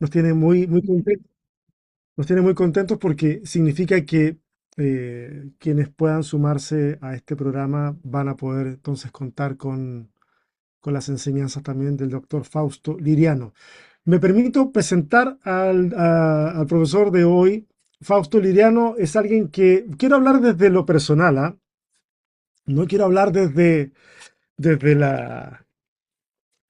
nos tiene muy contentos, nos tiene muy contentos porque significa que quienes puedan sumarse a este programa van a poder entonces contar con las enseñanzas también del doctor Fausto Liriano. Me permito presentar al profesor de hoy. Fausto Liriano es alguien que quiero hablar desde lo personal, ¿ah? No quiero hablar desde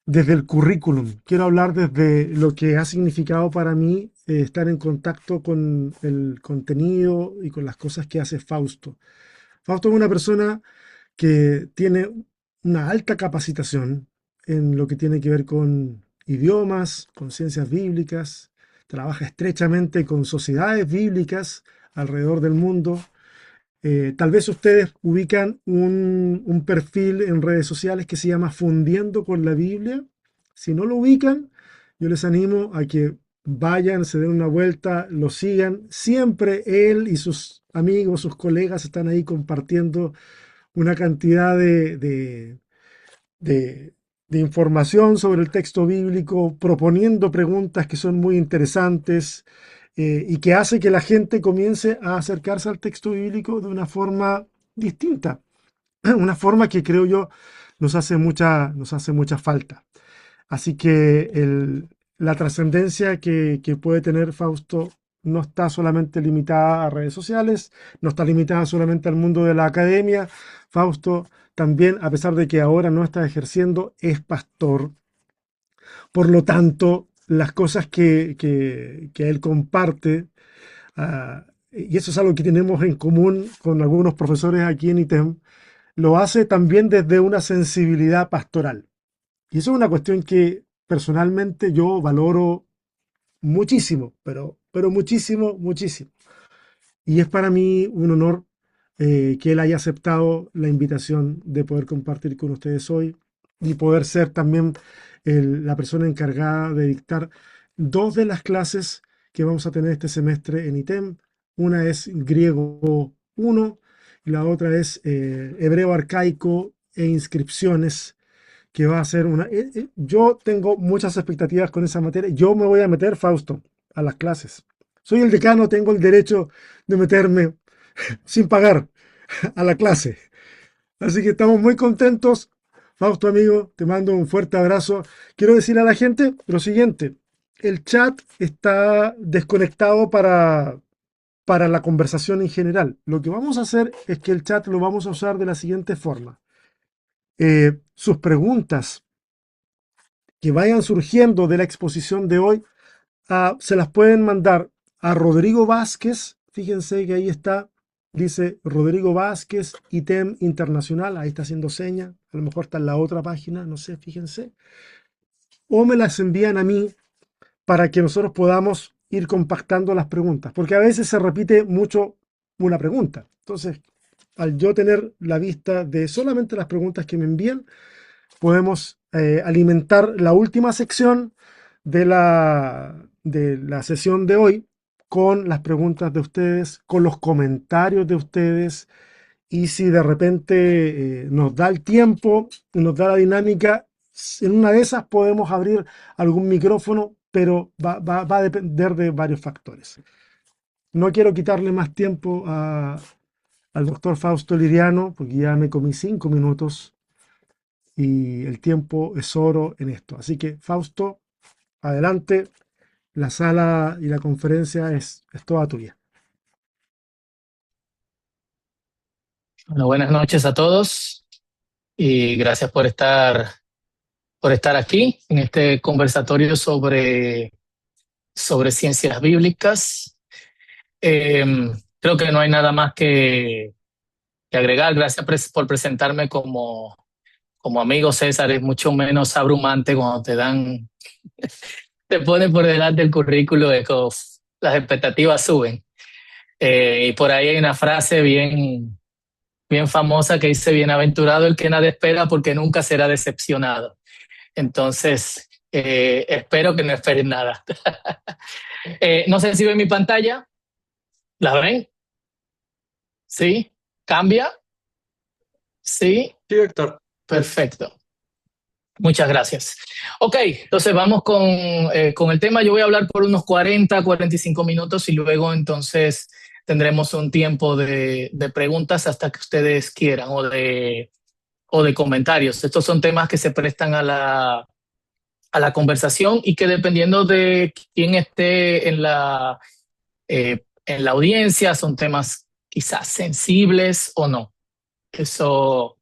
desde el currículum. Quiero hablar desde lo que ha significado para mí estar en contacto con el contenido y con las cosas que hace Fausto. Fausto es una persona que tiene una alta capacitación en lo que tiene que ver con idiomas, con ciencias bíblicas, trabaja estrechamente con sociedades bíblicas alrededor del mundo. Tal vez ustedes ubican un perfil en redes sociales que se llama Fundiendo con la Biblia. Si no lo ubican, yo les animo a que vayan, se den una vuelta, lo sigan. Siempre él y sus amigos, sus colegas están ahí compartiendo una cantidad de- de información sobre el texto bíblico, proponiendo preguntas que son muy interesantes y que hace que la gente comience a acercarse al texto bíblico de una forma distinta, una forma que creo yo nos hace mucha falta. Así que la trascendencia que puede tener Fausto no está solamente limitada a redes sociales, no está limitada solamente al mundo de la academia. Fausto también, a pesar de que ahora no está ejerciendo, es pastor. Por lo tanto, las cosas que él comparte, y eso es algo que tenemos en común con algunos profesores aquí en ITEM, lo hace también desde una sensibilidad pastoral. Y eso es una cuestión que personalmente yo valoro muchísimo, pero muchísimo, muchísimo. Y es para mí un honor que él haya aceptado la invitación de poder compartir con ustedes hoy y poder ser también la persona encargada de dictar dos de las clases que vamos a tener este semestre en ITEM. Una es griego 1 y la otra es hebreo arcaico e inscripciones que va a ser una... yo tengo muchas expectativas con esa materia. Yo me voy a meter, Fausto, a las clases. Soy el decano, tengo el derecho de meterme sin pagar a la clase. Así que estamos muy contentos. Fausto, amigo, te mando un fuerte abrazo. Quiero decir a la gente lo siguiente. El chat está desconectado para la conversación en general. Lo que vamos a hacer es que el chat lo vamos a usar de la siguiente forma. Sus preguntas que vayan surgiendo de la exposición de hoy, se las pueden mandar a Rodrigo Vázquez. Fíjense que ahí está, dice Rodrigo Vázquez, ITEM Internacional. Ahí está haciendo seña. A lo mejor está en la otra página, no sé, fíjense. O me las envían a mí para que nosotros podamos ir compactando las preguntas, porque a veces se repite mucho una pregunta. Entonces, al yo tener la vista de solamente las preguntas que me envían, podemos alimentar la última sección de la sesión de hoy con las preguntas de ustedes, con los comentarios de ustedes y si de repente nos da el tiempo, nos da la dinámica, en una de esas podemos abrir algún micrófono, pero va a depender de varios factores. No quiero quitarle más tiempo al doctor Fausto Liriano, porque ya me comí 5 minutos y el tiempo es oro en esto. Así que, Fausto, adelante, la sala y la conferencia es toda tuya. Bueno, buenas noches a todos y gracias por estar aquí en este conversatorio sobre ciencias bíblicas. Eh, Creo que no hay nada más que agregar. Gracias por presentarme como amigo, César. Es mucho menos abrumante cuando te ponen por delante el currículo, las expectativas suben. Y por ahí hay una frase bien famosa que dice: bienaventurado el que nada espera porque nunca será decepcionado. Entonces, espero que no esperen nada. No sé si ven mi pantalla. ¿La ven? ¿Sí? ¿Cambia? ¿Sí? Sí, Héctor. Perfecto. Muchas gracias. Ok, entonces vamos con el tema. Yo voy a hablar por unos 45 minutos y luego entonces tendremos un tiempo de preguntas hasta que ustedes quieran o de comentarios. Estos son temas que se prestan a la conversación y que dependiendo de quién esté en la audiencia, son temas quizás sensibles o no. Eso,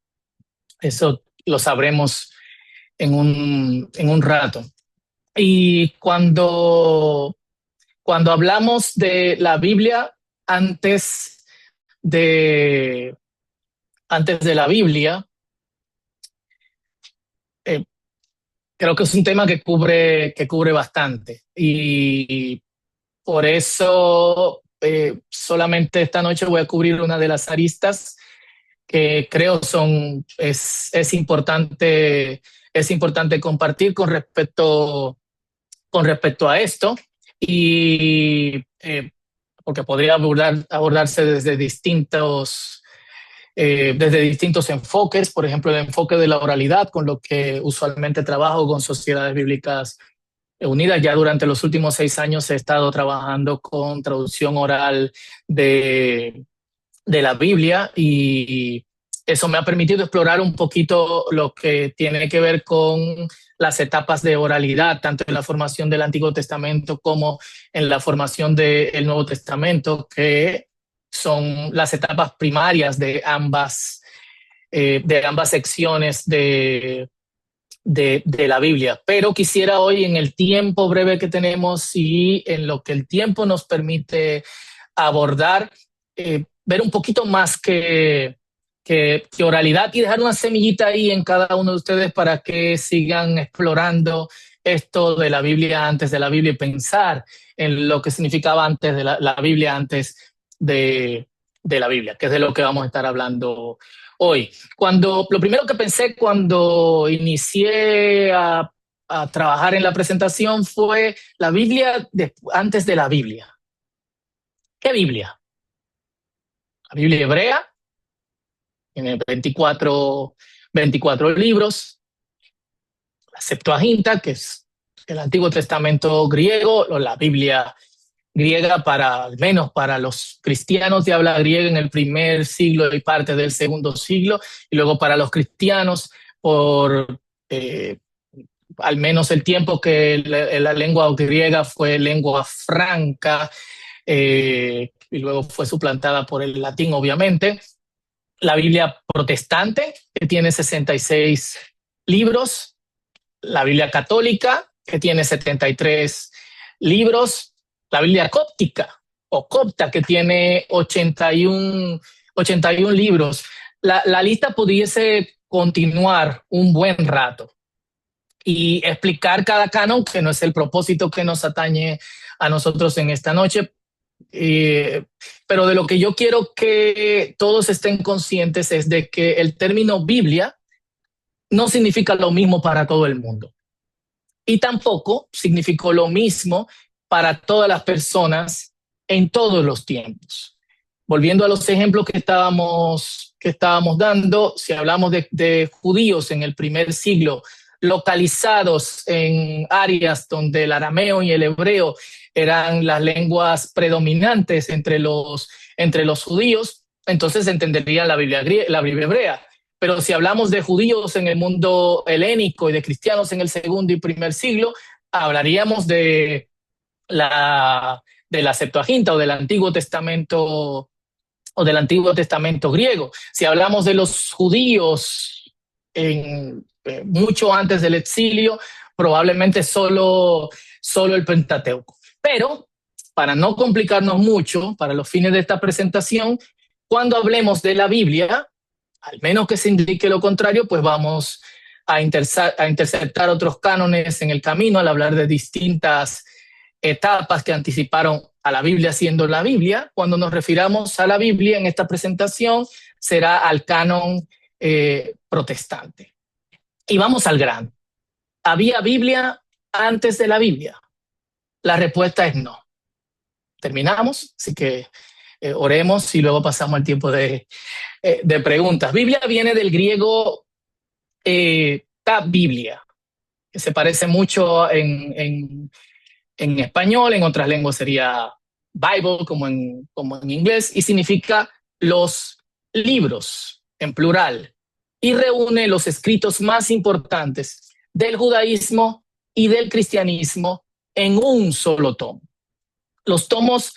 eso lo sabremos en un rato. Y cuando hablamos de la Biblia antes de, antes de la Biblia, eh, creo que es un tema que cubre bastante. Y por eso solamente esta noche voy a cubrir una de las aristas que creo es importante compartir con respecto a esto. Y porque podría abordarse desde distintos enfoques, por ejemplo, el enfoque de la oralidad, con lo que usualmente trabajo con sociedades bíblicas unidas. Ya durante los últimos 6 años he estado trabajando con traducción oral de, de la Biblia y eso me ha permitido explorar un poquito lo que tiene que ver con las etapas de oralidad, tanto en la formación del Antiguo Testamento como en la formación del Nuevo Testamento, que son las etapas primarias de ambas secciones de la Biblia. Pero quisiera hoy, en el tiempo breve que tenemos y en lo que el tiempo nos permite abordar, ver un poquito más que oralidad y dejar una semillita ahí en cada uno de ustedes para que sigan explorando esto de la Biblia antes de la Biblia y pensar en lo que significaba antes de la Biblia, antes de la Biblia, que es de lo que vamos a estar hablando hoy. Lo primero que pensé cuando inicié a trabajar en la presentación fue la Biblia antes de la Biblia. ¿Qué Biblia? La Biblia hebrea tiene 24 libros, la Septuaginta, que es el Antiguo Testamento griego, o la Biblia griega al menos para los cristianos de habla griega en el primer siglo y parte del segundo siglo, y luego para los cristianos por al menos el tiempo que la lengua griega fue lengua franca, y luego fue suplantada por el latín, obviamente. La Biblia protestante, que tiene 66 libros, la Biblia católica, que tiene 73 libros, la Biblia cóptica o copta, que tiene 81 libros. La lista pudiese continuar un buen rato y explicar cada canon, que no es el propósito que nos atañe a nosotros en esta noche. Pero de lo que yo quiero que todos estén conscientes es de que el término Biblia no significa lo mismo para todo el mundo y tampoco significó lo mismo para todas las personas en todos los tiempos. Volviendo a los ejemplos que estábamos dando, si hablamos de judíos en el primer siglo, localizados en áreas donde el arameo y el hebreo eran las lenguas predominantes entre los judíos, entonces entenderían la Biblia hebrea. Pero si hablamos de judíos en el mundo helénico y de cristianos en el segundo y primer siglo, hablaríamos de la Septuaginta o del Antiguo Testamento griego. Si hablamos de los judíos mucho antes del exilio, probablemente solo el Pentateuco. Pero, para no complicarnos mucho, para los fines de esta presentación, cuando hablemos de la Biblia, al menos que se indique lo contrario, pues vamos a interceptar otros cánones en el camino al hablar de distintas etapas que anticiparon a la Biblia siendo la Biblia. Cuando nos refiramos a la Biblia en esta presentación, será al canon protestante. Y vamos al grano. ¿Había Biblia antes de la Biblia? La respuesta es no. Terminamos, así que oremos y luego pasamos al tiempo de preguntas. Biblia viene del griego ta Biblia, que se parece mucho en español, en otras lenguas sería Bible, como en inglés, y significa los libros en plural, y reúne los escritos más importantes del judaísmo y del cristianismo en un solo tomo. Los tomos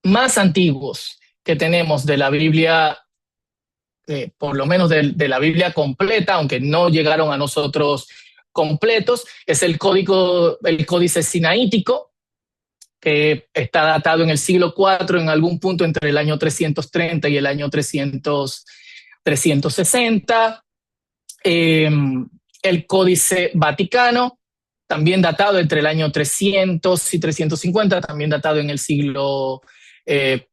más antiguos que tenemos de la Biblia, por lo menos de la Biblia completa, aunque no llegaron a nosotros completos, es el Códice Sinaítico, que está datado en el siglo IV, en algún punto entre el año 330 y el año 360. El Códice Vaticano, también datado entre el año 300 y 350, también datado en el siglo IV.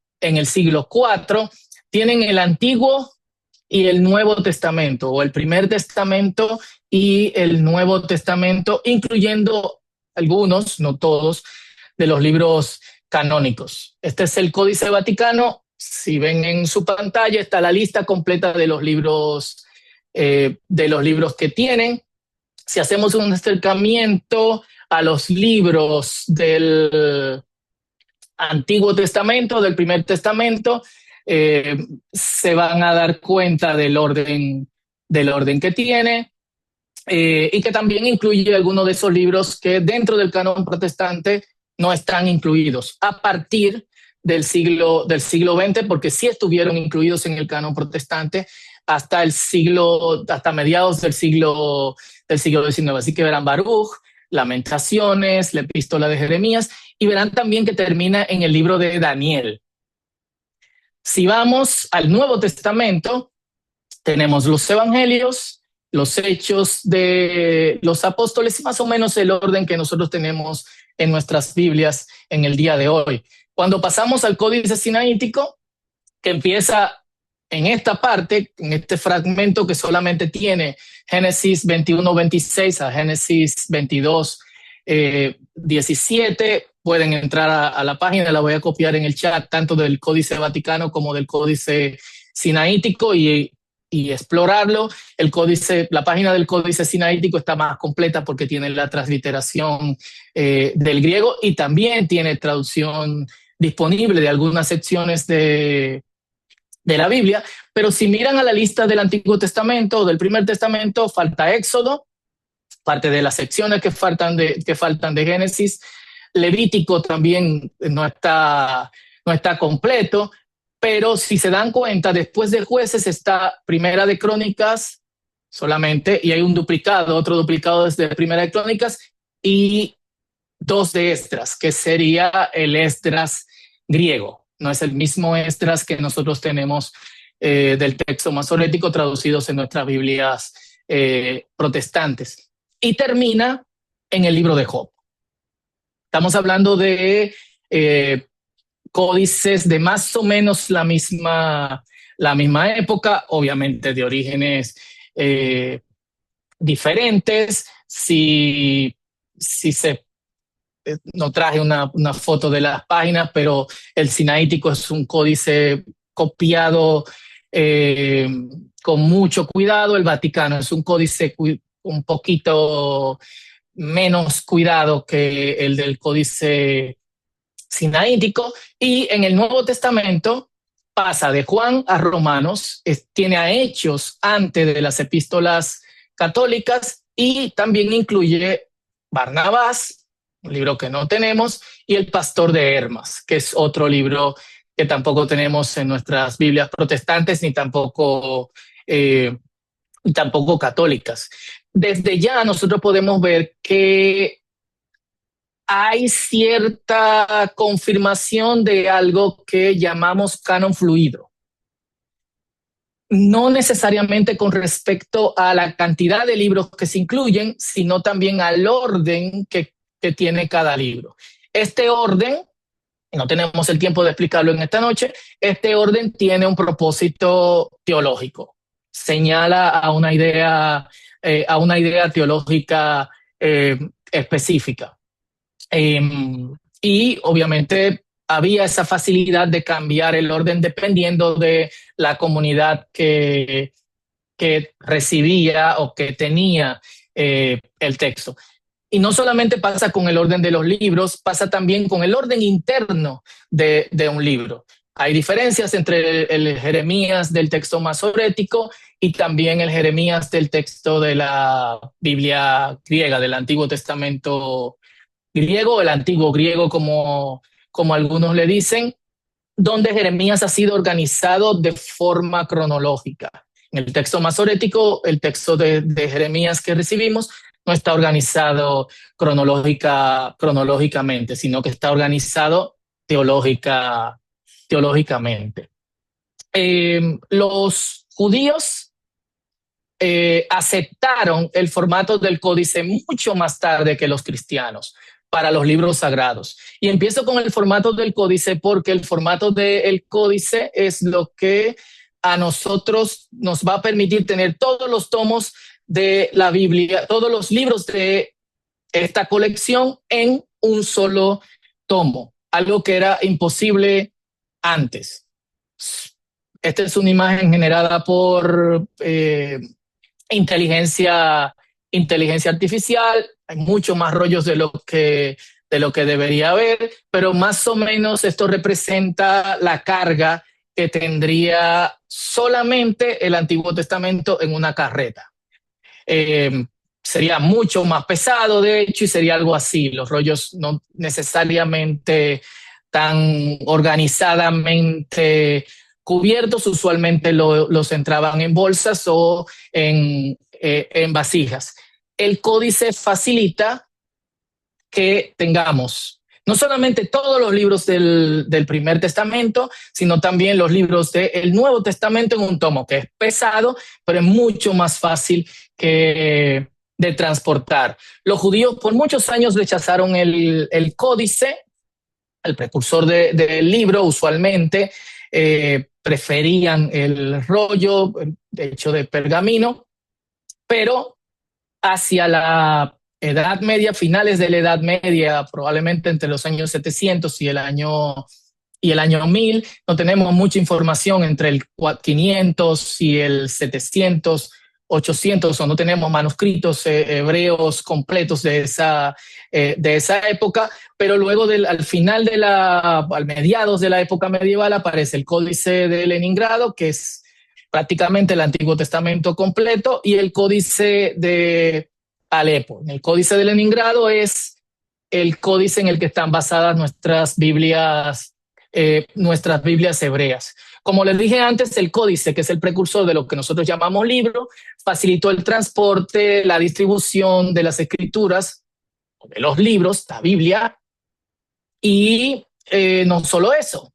Tienen el Antiguo y el Nuevo Testamento, o el Primer Testamento y el Nuevo Testamento, incluyendo algunos, no todos, de los libros canónicos. Este es el Códice Vaticano. Si ven en su pantalla, está la lista completa de los libros que tienen. Si hacemos un acercamiento a los libros del Antiguo Testamento, del Primer Testamento, se van a dar cuenta del orden que tiene, y que también incluye algunos de esos libros que dentro del canon protestante no están incluidos a partir del siglo XX, porque sí estuvieron incluidos en el canon protestante hasta mediados del siglo XIX. Así que verán Baruch, Lamentaciones, la Epístola de Jeremías, y verán también que termina en el libro de Daniel. Si vamos al Nuevo Testamento, tenemos los Evangelios, los Hechos de los Apóstoles, y más o menos el orden que nosotros tenemos en nuestras Biblias en el día de hoy. Cuando pasamos al Códice Sinaítico, que empieza en esta parte, en este fragmento que solamente tiene Génesis 21-26 a Génesis 22-17, pueden entrar a la página, la voy a copiar en el chat, tanto del Códice Vaticano como del Códice Sinaítico, y explorarlo. La página del Códice Sinaítico está más completa porque tiene la transliteración del griego, y también tiene traducción disponible de algunas secciones de la Biblia. Pero si miran a la lista del Antiguo Testamento o del Primer Testamento, falta Éxodo, parte de las secciones que faltan de Génesis. Levítico también no está completo, pero si se dan cuenta, después de Jueces está Primera de Crónicas solamente, y hay otro duplicado desde Primera de Crónicas, y 2 de Esdras, que sería el Esdras griego. No es el mismo Esdras que nosotros tenemos del texto masorético traducidos en nuestras Biblias protestantes. Y termina en el libro de Job. Estamos hablando de códices de más o menos la misma época, obviamente de orígenes diferentes. Si se no traje una foto de las páginas, pero el Sinaítico es un códice copiado con mucho cuidado. El Vaticano es un códice un poquito menos cuidado que el del Códice Sinaítico. Y en el Nuevo Testamento pasa de Juan a Romanos, tiene a Hechos antes de las epístolas católicas, y también incluye Barnabás, un libro que no tenemos, y El Pastor de Hermas, que es otro libro que tampoco tenemos en nuestras Biblias protestantes ni tampoco católicas. Desde ya nosotros podemos ver que hay cierta confirmación de algo que llamamos canon fluido. No necesariamente con respecto a la cantidad de libros que se incluyen, sino también al orden que tiene cada libro. Este orden, no tenemos el tiempo de explicarlo en esta noche, este orden tiene un propósito teológico. Señala a una idea teológica específica. Y obviamente había esa facilidad de cambiar el orden dependiendo de la comunidad que recibía o que tenía el texto. Y no solamente pasa con el orden de los libros, pasa también con el orden interno de un libro. Hay diferencias entre el Jeremías del texto masorético y también el Jeremías del texto de la Biblia griega, del Antiguo Testamento griego, el antiguo griego como algunos le dicen, donde Jeremías ha sido organizado de forma cronológica. En el texto masorético, el texto de Jeremías que recibimos no está organizado cronológicamente, sino que está organizado teológicamente. Los judíos aceptaron el formato del códice mucho más tarde que los cristianos para los libros sagrados. Y empiezo con el formato del códice porque el formato del códice es lo que a nosotros nos va a permitir tener todos los tomos de la Biblia, todos los libros de esta colección en un solo tomo, algo que era imposible antes. Esta es una imagen generada por inteligencia, inteligencia artificial. Hay mucho más rollos de lo que debería haber, pero más o menos esto representa la carga que tendría solamente el Antiguo Testamento en una carreta. Sería mucho más pesado, de hecho, y sería algo así. Los rollos no necesariamente tan organizadamente cubiertos, usualmente los entraban en bolsas o en vasijas. El códice facilita que tengamos no solamente todos los libros del Primer Testamento, sino también los libros del Nuevo Testamento en un tomo, que es pesado, pero es mucho más fácil de transportar. Los judíos por muchos años rechazaron el códice, el precursor del libro, usualmente preferían el rollo, hecho de pergamino, pero hacia la Edad Media, finales de la Edad Media, probablemente entre los años 700 y el año 1000, no tenemos mucha información entre el 500 y el 700, 800, o no tenemos manuscritos hebreos completos de esa época, pero luego al final al mediados de la época medieval aparece el Códice de Leningrado, que es prácticamente el Antiguo Testamento completo, y el Códice de Alepo. El Códice de Leningrado es el códice en el que están basadas nuestras Biblias hebreas. Como les dije antes, el códice, que es el precursor de lo que nosotros llamamos libro, facilitó el transporte, la distribución de las escrituras, de los libros, la Biblia, y no solo eso,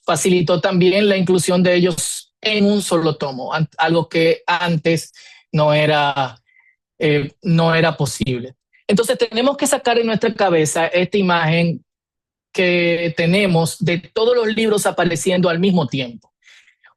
facilitó también la inclusión de ellos en un solo tomo, algo que antes no era posible. Entonces tenemos que sacar en nuestra cabeza esta imagen que tenemos de todos los libros apareciendo al mismo tiempo.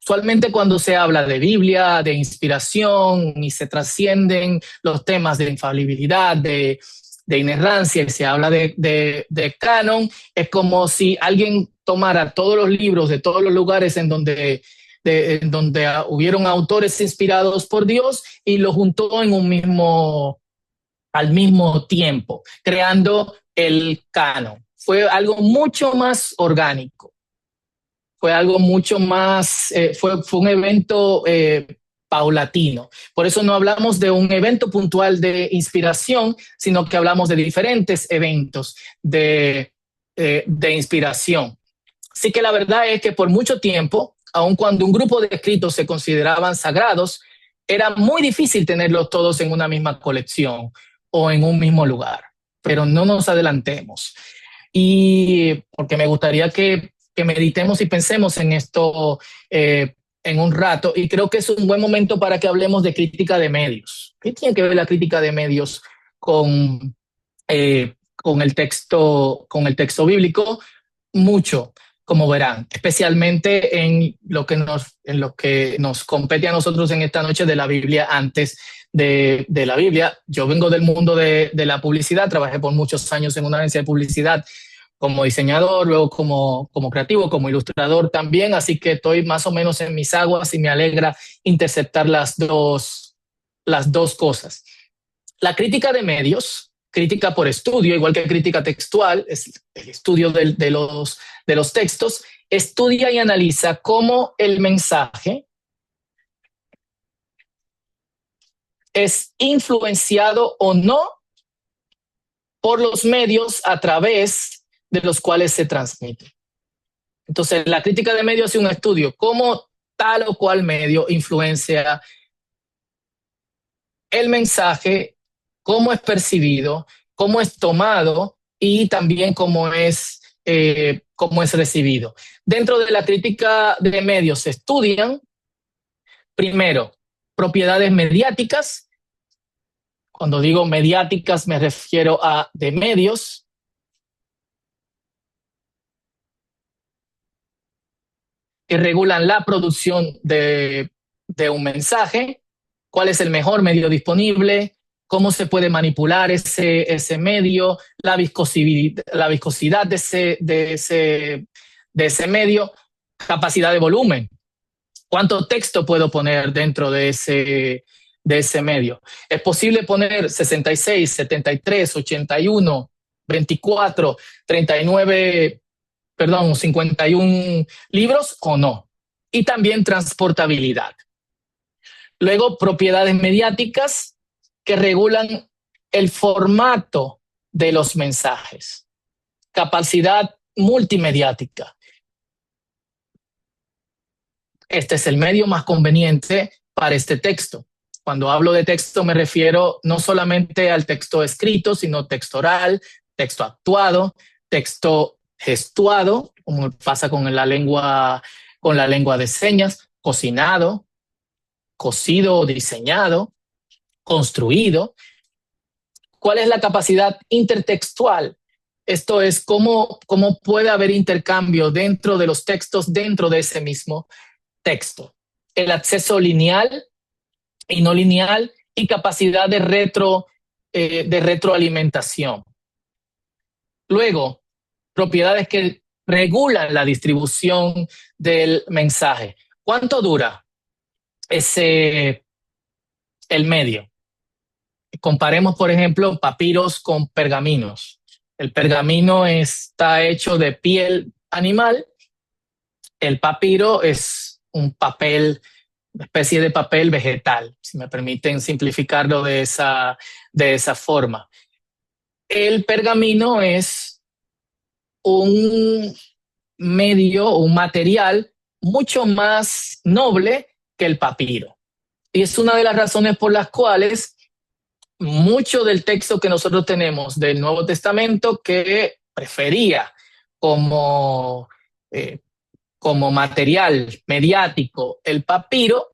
Usualmente cuando se habla de Biblia, de inspiración, y se trascienden los temas de infalibilidad, de inerrancia, y se habla de canon, es como si alguien tomara todos los libros de todos los lugares en donde hubieron autores inspirados por Dios y lo juntó al mismo tiempo, creando el canon. Fue algo mucho más orgánico, fue algo mucho más, fue un evento paulatino. Por eso no hablamos de un evento puntual de inspiración, sino que hablamos de diferentes eventos de inspiración. Así que la verdad es que por mucho tiempo, aun cuando un grupo de escritos se consideraban sagrados, era muy difícil tenerlos todos en una misma colección o en un mismo lugar. Pero no nos adelantemos. Y porque me gustaría que meditemos y pensemos en esto en un rato, y creo que es un buen momento para que hablemos de crítica de medios. ¿Qué tiene que ver la crítica de medios con el texto bíblico? Mucho, como verán, especialmente en lo que nos compete a nosotros en esta noche de la Biblia antes de la Biblia. Yo vengo del mundo de la publicidad, trabajé por muchos años en una agencia de publicidad como diseñador, luego como creativo, como ilustrador también, así que estoy más o menos en mis aguas y me alegra interceptar las dos cosas. La crítica de medios, crítica por estudio, igual que crítica textual, es el estudio de los textos, estudia y analiza cómo el mensaje es influenciado o no por los medios a través de los cuales se transmite. Entonces, la crítica de medios es un estudio, cómo tal o cual medio influencia el mensaje, cómo es percibido, cómo es tomado y también cómo es recibido. Dentro de la crítica de medios se estudian, primero, propiedades mediáticas. Cuando digo mediáticas me refiero a de medios. Que regulan la producción de un mensaje, cuál es el mejor medio disponible, cómo se puede manipular ese medio, la viscosidad de ese medio, capacidad de volumen, cuánto texto puedo poner dentro de ese medio. Es posible poner 66, 73, 81, 24, 39, perdón, 51 libros o no. Y también transportabilidad. Luego, propiedades mediáticas que regulan el formato de los mensajes. Capacidad multimediática. Este es el medio más conveniente para este texto. Cuando hablo de texto me refiero no solamente al texto escrito, sino texto oral, texto actuado, texto gestuado, como pasa con la lengua de señas, cocinado, cosido o diseñado, construido. ¿Cuál es la capacidad intertextual? Esto es cómo puede haber intercambio dentro de los textos, dentro de ese mismo texto. El acceso lineal y no lineal y capacidad de retroalimentación. Luego, propiedades que regulan la distribución del mensaje. ¿Cuánto dura el medio? Comparemos, por ejemplo, papiros con pergaminos. El pergamino está hecho de piel animal. El papiro es un papel, una especie de papel vegetal, si me permiten simplificarlo de esa forma. El pergamino es un medio o un material mucho más noble que el papiro. Y es una de las razones por las cuales mucho del texto que nosotros tenemos del Nuevo Testamento que prefería como, como material mediático el papiro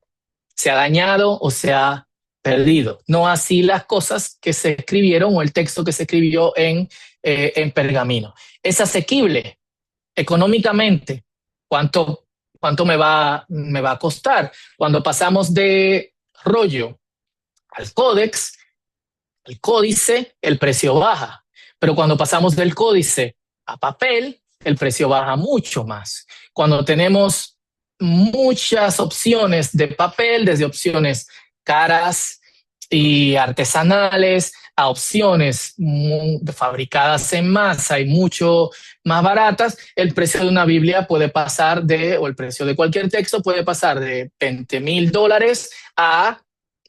se ha dañado o se ha perdido. No así las cosas que se escribieron o el texto que se escribió en pergamino. Es asequible económicamente. ¿Cuánto me va a costar? Cuando pasamos de rollo al códex, el códice, el precio baja. Pero cuando pasamos del códice a papel, el precio baja mucho más. Cuando tenemos muchas opciones de papel, desde opciones caras y artesanales a opciones fabricadas en masa y mucho más baratas, el precio de una Biblia puede pasar o el precio de cualquier texto puede pasar de $20,000 a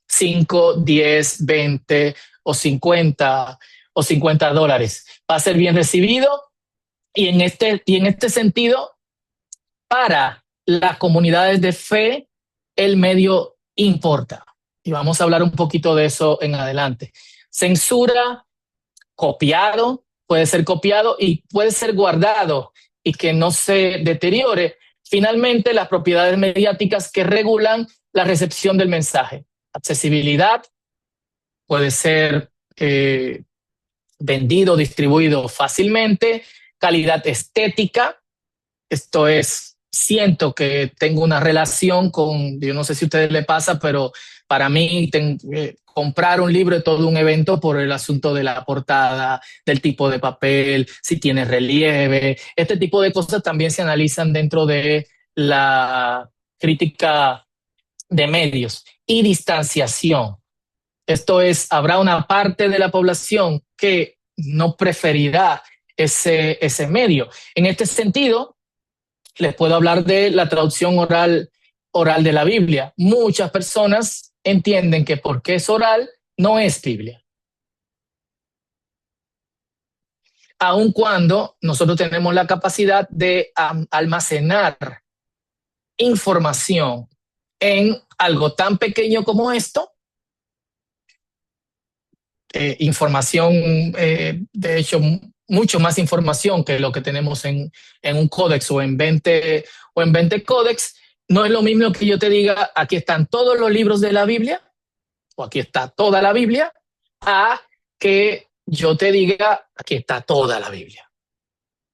5, 10, 20 o 50 $50. Va a ser bien recibido y en este sentido, para las comunidades de fe, el medio importa. Y vamos a hablar un poquito de eso en adelante. Censura, puede ser copiado y puede ser guardado y que no se deteriore. Finalmente, las propiedades mediáticas que regulan la recepción del mensaje. Accesibilidad, puede ser vendido, distribuido fácilmente. Calidad estética, esto es, siento que tengo una relación yo no sé si a ustedes les pasa, pero para mí comprar un libro es todo un evento por el asunto de la portada, del tipo de papel, si tiene relieve. Este tipo de cosas también se analizan dentro de la crítica de medios. Y distanciación. Esto es, habrá una parte de la población que no preferirá ese medio. En este sentido, les puedo hablar de la traducción oral de la Biblia. Muchas personas entienden que porque es oral, no es Biblia. Aun cuando nosotros tenemos la capacidad de almacenar información en algo tan pequeño como esto, información, de hecho, mucho más información que lo que tenemos en un códex o en 20 códex. No es lo mismo que yo te diga, aquí están todos los libros de la Biblia, o aquí está toda la Biblia, a que yo te diga, aquí está toda la Biblia.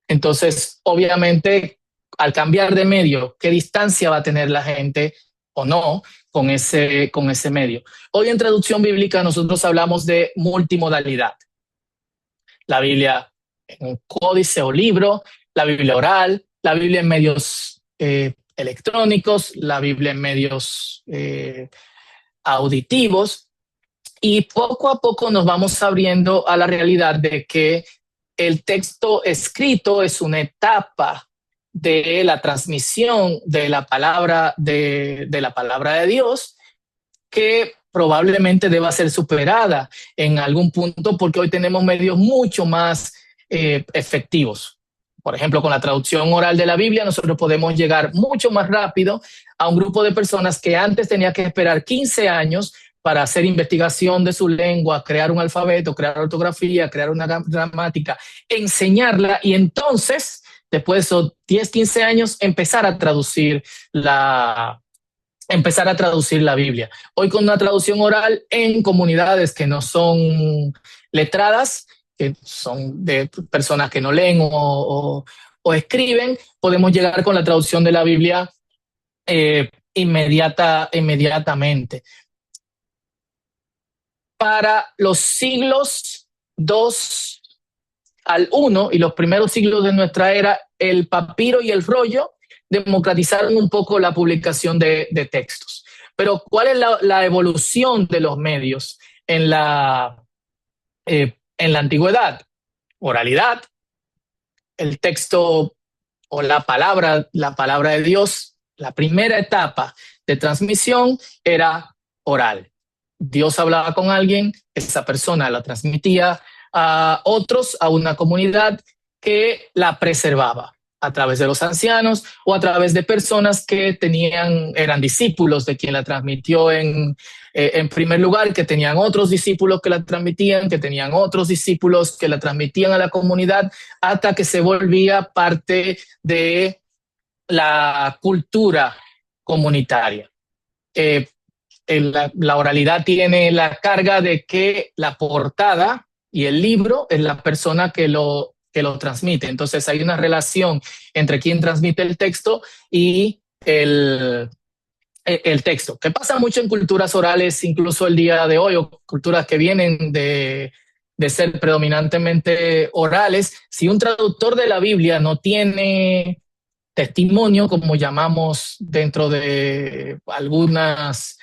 Entonces, obviamente, al cambiar de medio, ¿qué distancia va a tener la gente o no con ese medio? Hoy en traducción bíblica nosotros hablamos de multimodalidad. La Biblia en un códice o libro, la Biblia oral, la Biblia en medios electrónicos, la Biblia en medios auditivos, y poco a poco nos vamos abriendo a la realidad de que el texto escrito es una etapa de la transmisión de la palabra de la palabra de Dios, que probablemente deba ser superada en algún punto, porque hoy tenemos medios mucho más efectivos. Por ejemplo, con la traducción oral de la Biblia, nosotros podemos llegar mucho más rápido a un grupo de personas que antes tenía que esperar 15 años para hacer investigación de su lengua, crear un alfabeto, crear ortografía, crear una gramática, enseñarla, y entonces, después de esos 10, 15 años, empezar a traducir la Biblia. Hoy con una traducción oral en comunidades que no son letradas, que son de personas que no leen o escriben, podemos llegar con la traducción de la Biblia inmediatamente. Para los siglos 2 al 1 y los primeros siglos de nuestra era, el papiro y el rollo democratizaron un poco la publicación de textos. Pero ¿cuál es la evolución de los medios en la antigüedad? Oralidad, el texto o la palabra de Dios, la primera etapa de transmisión era oral. Dios hablaba con alguien, esa persona la transmitía a otros, a una comunidad que la preservaba a través de los ancianos o a través de personas que eran discípulos de quien la transmitió en primer lugar, que tenían otros discípulos que la transmitían, que tenían otros discípulos que la transmitían a la comunidad, hasta que se volvía parte de la cultura comunitaria. Eh, la oralidad tiene la carga de que la portada y el libro es la persona que lo transmite. Entonces hay una relación entre quien transmite el texto y el texto, que pasa mucho en culturas orales, incluso el día de hoy, o culturas que vienen de ser predominantemente orales. Si un traductor de la Biblia no tiene testimonio, como llamamos dentro de algunos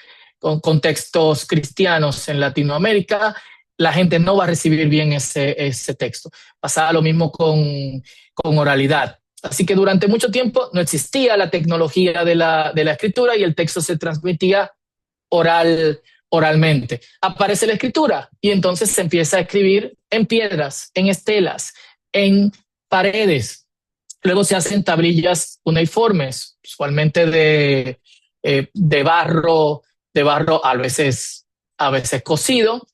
contextos cristianos en Latinoamérica, la gente no va a recibir bien ese texto. Pasaba lo mismo con oralidad. Así que durante mucho tiempo no existía la tecnología de la escritura y el texto se transmitía oralmente. Aparece la escritura y entonces se empieza a escribir en piedras, en estelas, en paredes. Luego se hacen tablillas cuneiformes, usualmente de barro a veces cocido,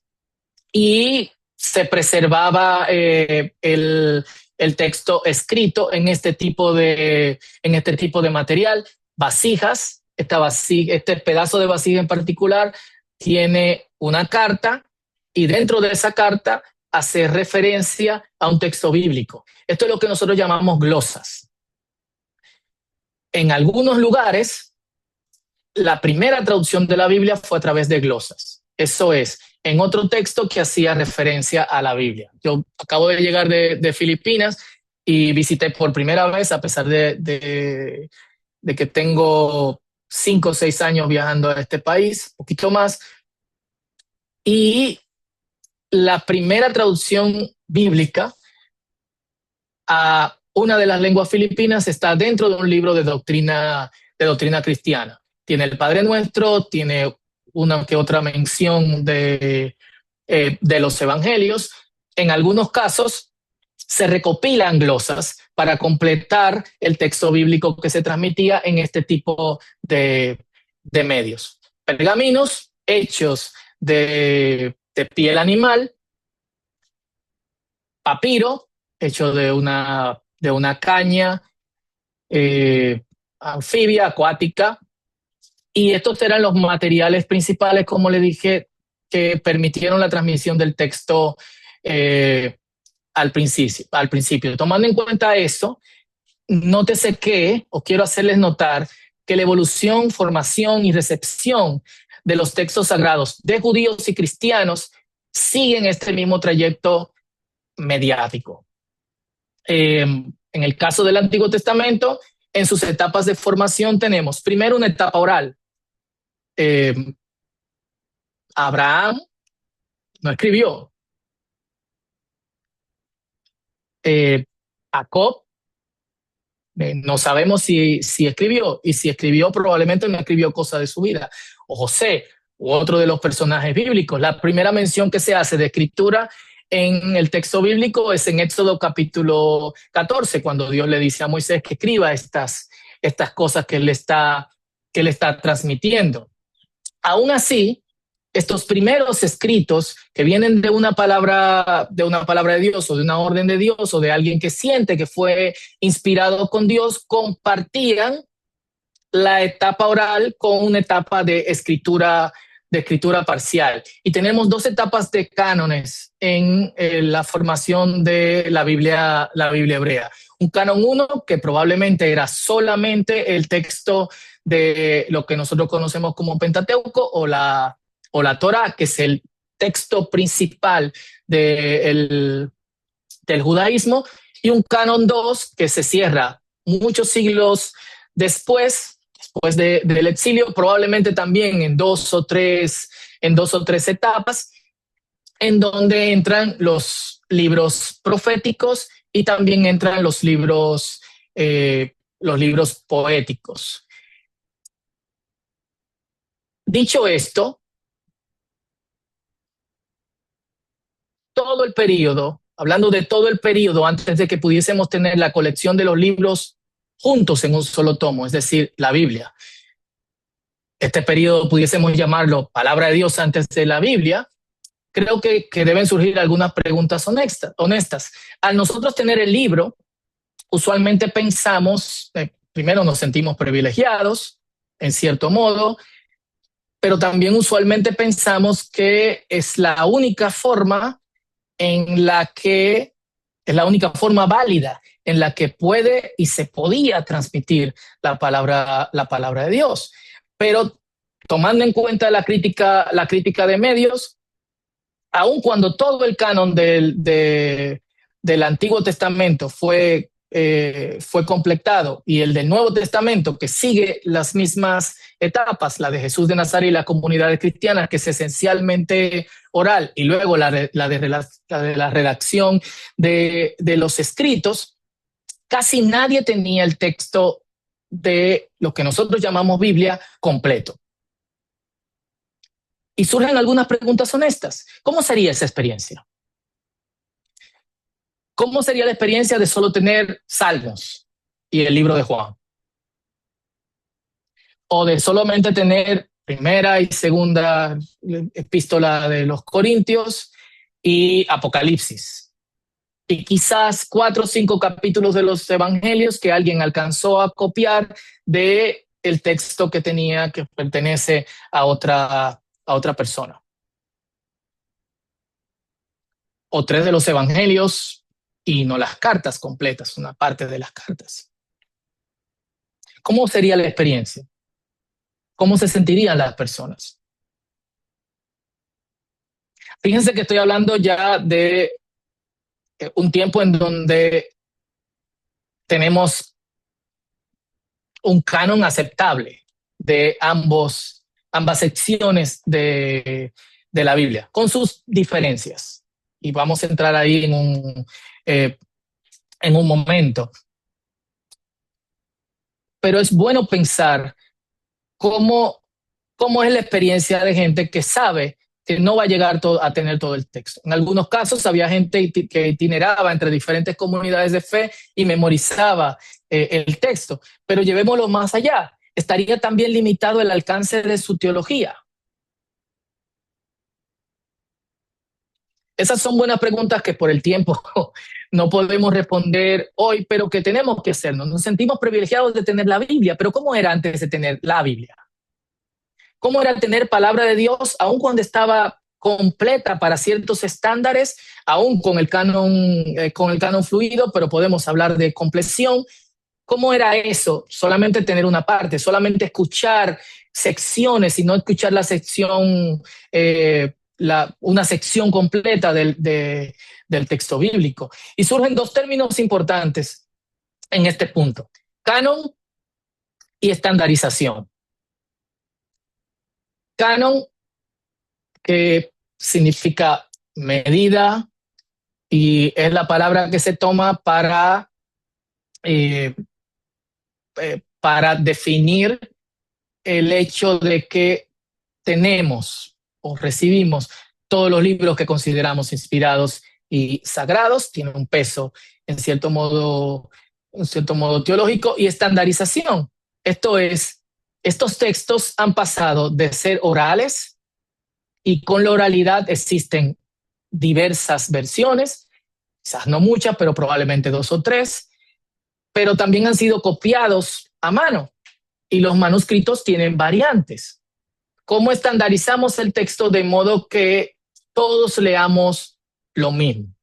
y se preservaba el texto escrito en este tipo de material. Vasijas, este pedazo de vasija en particular tiene una carta, y dentro de esa carta hace referencia a un texto bíblico. Esto es lo que nosotros llamamos glosas. En algunos lugares, la primera traducción de la Biblia fue a través de glosas. Eso es, en otro texto que hacía referencia a la Biblia. Yo acabo de llegar de Filipinas y visité por primera vez, a pesar de que tengo 5 o 6 años viajando a este país, un poquito más, Y la primera traducción bíblica a una de las lenguas filipinas está dentro de un libro de doctrina cristiana. Tiene el Padre Nuestro, tiene una que otra mención de los evangelios. En algunos casos se recopilan glosas para completar el texto bíblico que se transmitía en este tipo de medios. Pergaminos hechos de piel animal, papiro hecho de una caña anfibia, acuática, y estos eran los materiales principales, como le dije, que permitieron la transmisión del texto eh, al principio. Tomando en cuenta eso, nótese que, o quiero hacerles notar, que la evolución, formación y recepción de los textos sagrados de judíos y cristianos siguen este mismo trayecto mediático. En el caso del Antiguo Testamento, en sus etapas de formación tenemos primero una etapa oral. Eh, Abraham no escribió. Jacob, no sabemos si escribió, y si escribió probablemente no escribió cosas de su vida. O José, u otro de los personajes bíblicos. La primera mención que se hace de escritura en el texto bíblico es en Éxodo capítulo 14, cuando Dios le dice a Moisés que escriba estas cosas que él está transmitiendo. Aún así, estos primeros escritos que vienen de una palabra de Dios, o de una orden de Dios, o de alguien que siente que fue inspirado con Dios, compartían la etapa oral con una etapa de escritura parcial. Y tenemos dos etapas de cánones en la formación de la Biblia hebrea. Un canon 1, que probablemente era solamente el texto de lo que nosotros conocemos como Pentateuco o la Torá, que es el texto principal del judaísmo, y un canon 2 que se cierra muchos siglos después del exilio, probablemente también en dos o tres etapas, en donde entran los libros proféticos y también entran los libros poéticos. Dicho esto, todo el periodo, hablando de todo el periodo antes de que pudiésemos tener la colección de los libros juntos en un solo tomo, es decir, la Biblia. Este periodo pudiésemos llamarlo palabra de Dios antes de la Biblia. Creo que deben surgir algunas preguntas honestas. Al nosotros tener el libro, usualmente pensamos, primero nos sentimos privilegiados, en cierto modo, pero también usualmente pensamos que es la única forma es la única forma válida en la que puede y se podía transmitir la palabra de Dios. Pero tomando en cuenta la crítica de medios, aun cuando todo el canon del Antiguo Testamento fue completado, y el del Nuevo Testamento, que sigue las mismas etapas, la de Jesús de Nazaret y las comunidades cristianas, que es esencialmente oral, y luego la de la redacción de los escritos, casi nadie tenía el texto de lo que nosotros llamamos Biblia completo. Y surgen algunas preguntas honestas. ¿Cómo sería esa experiencia? ¿Cómo sería la experiencia de solo tener Salmos y el libro de Juan? O de solamente tener primera y segunda epístola de los Corintios y Apocalipsis. Y quizás 4 o 5 capítulos de los evangelios que alguien alcanzó a copiar de el texto que pertenece a otra persona. O 3 de los evangelios y no las cartas completas, una parte de las cartas. ¿Cómo sería la experiencia? ¿Cómo se sentirían las personas? Fíjense que estoy hablando ya de un tiempo en donde tenemos un canon aceptable de ambas secciones de de la Biblia, con sus diferencias. Y vamos a entrar ahí en un momento. Pero es bueno pensar cómo, cómo es la experiencia de gente que sabe que no va a llegar a tener todo el texto. En algunos casos había gente que itineraba entre diferentes comunidades de fe y memorizaba el texto, pero llevémoslo más allá. ¿Estaría también limitado el alcance de su teología? Esas son buenas preguntas que por el tiempo no podemos responder hoy, pero que tenemos que hacernos. Nos sentimos privilegiados de tener la Biblia, pero ¿cómo era antes de tener la Biblia? ¿Cómo era tener palabra de Dios aun cuando estaba completa para ciertos estándares, aún con el canon fluido, pero podemos hablar de compleción? ¿Cómo era eso? Solamente tener una parte, solamente escuchar secciones y no escuchar la sección, una sección completa del texto bíblico. Y surgen dos términos importantes en este punto: canon y estandarización. Canon, que significa medida, y es la palabra que se toma eh, para definir el hecho de que tenemos o recibimos todos los libros que consideramos inspirados y sagrados. Tiene un peso en cierto modo teológico. Y estandarización. Esto es, estos textos han pasado de ser orales, y con la oralidad existen diversas versiones, quizás no muchas, pero probablemente dos o tres, pero también han sido copiados a mano y los manuscritos tienen variantes. ¿Cómo estandarizamos el texto de modo que todos leamos lo mismo?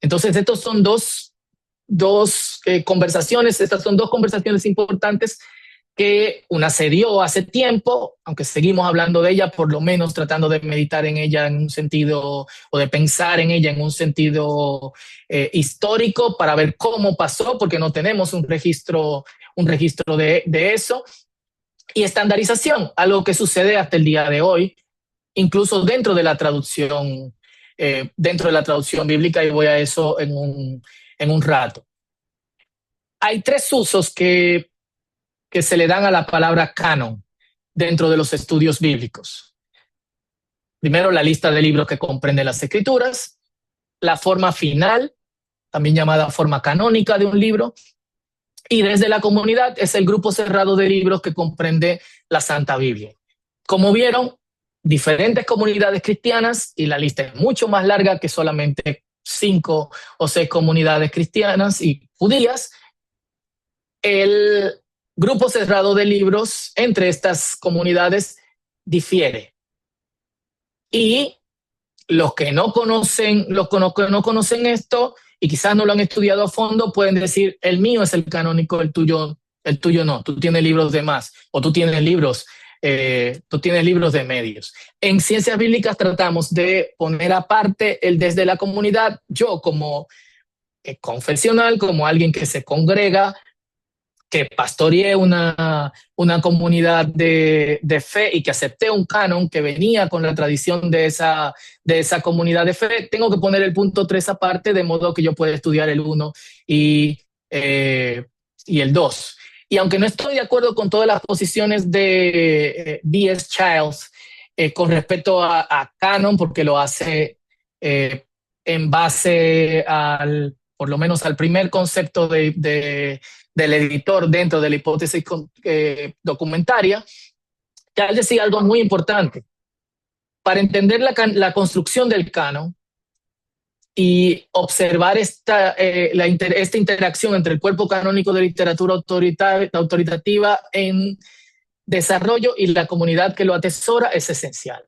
Entonces, estos son conversaciones, estas son dos conversaciones importantes, que una se dio hace tiempo, aunque seguimos hablando de ella, por lo menos tratando de meditar en ella en un sentido, o de pensar en ella en un sentido histórico, para ver cómo pasó, porque no tenemos un registro de eso. Y estandarización, algo que sucede hasta el día de hoy, incluso dentro de la traducción bíblica, y voy a eso en un rato. Hay tres usos que se le dan a la palabra canon dentro de los estudios bíblicos. Primero, la lista de libros que comprende las escrituras, la forma final, también llamada forma canónica de un libro, y desde la comunidad es el grupo cerrado de libros que comprende la Santa Biblia. Como vieron, diferentes comunidades cristianas, y la lista es mucho más larga que solamente 5 o 6 comunidades cristianas y judías. El grupo cerrado de libros entre estas comunidades difiere. Y los que no conocen, que no conocen esto y quizás no lo han estudiado a fondo, pueden decir: el mío es el canónico, el tuyo no, tú tienes libros de más, o tú tienes libros de medios. En ciencias bíblicas tratamos de poner aparte el desde la comunidad. Yo, como confesional, como alguien que se congrega, que pastoreé una comunidad de fe y que acepté un canon que venía con la tradición de esa comunidad de fe, tengo que poner el punto 3 aparte, de modo que yo pueda estudiar el 1 y el 2. Y aunque no estoy de acuerdo con todas las posiciones de B.S. Childs con respecto a canon, porque lo hace en base por lo menos al primer concepto del editor dentro de la hipótesis documentaria, ya decía algo muy importante. Para entender la construcción del canon y observar esta interacción entre el cuerpo canónico de literatura autoritativa en desarrollo y la comunidad que lo atesora, es esencial.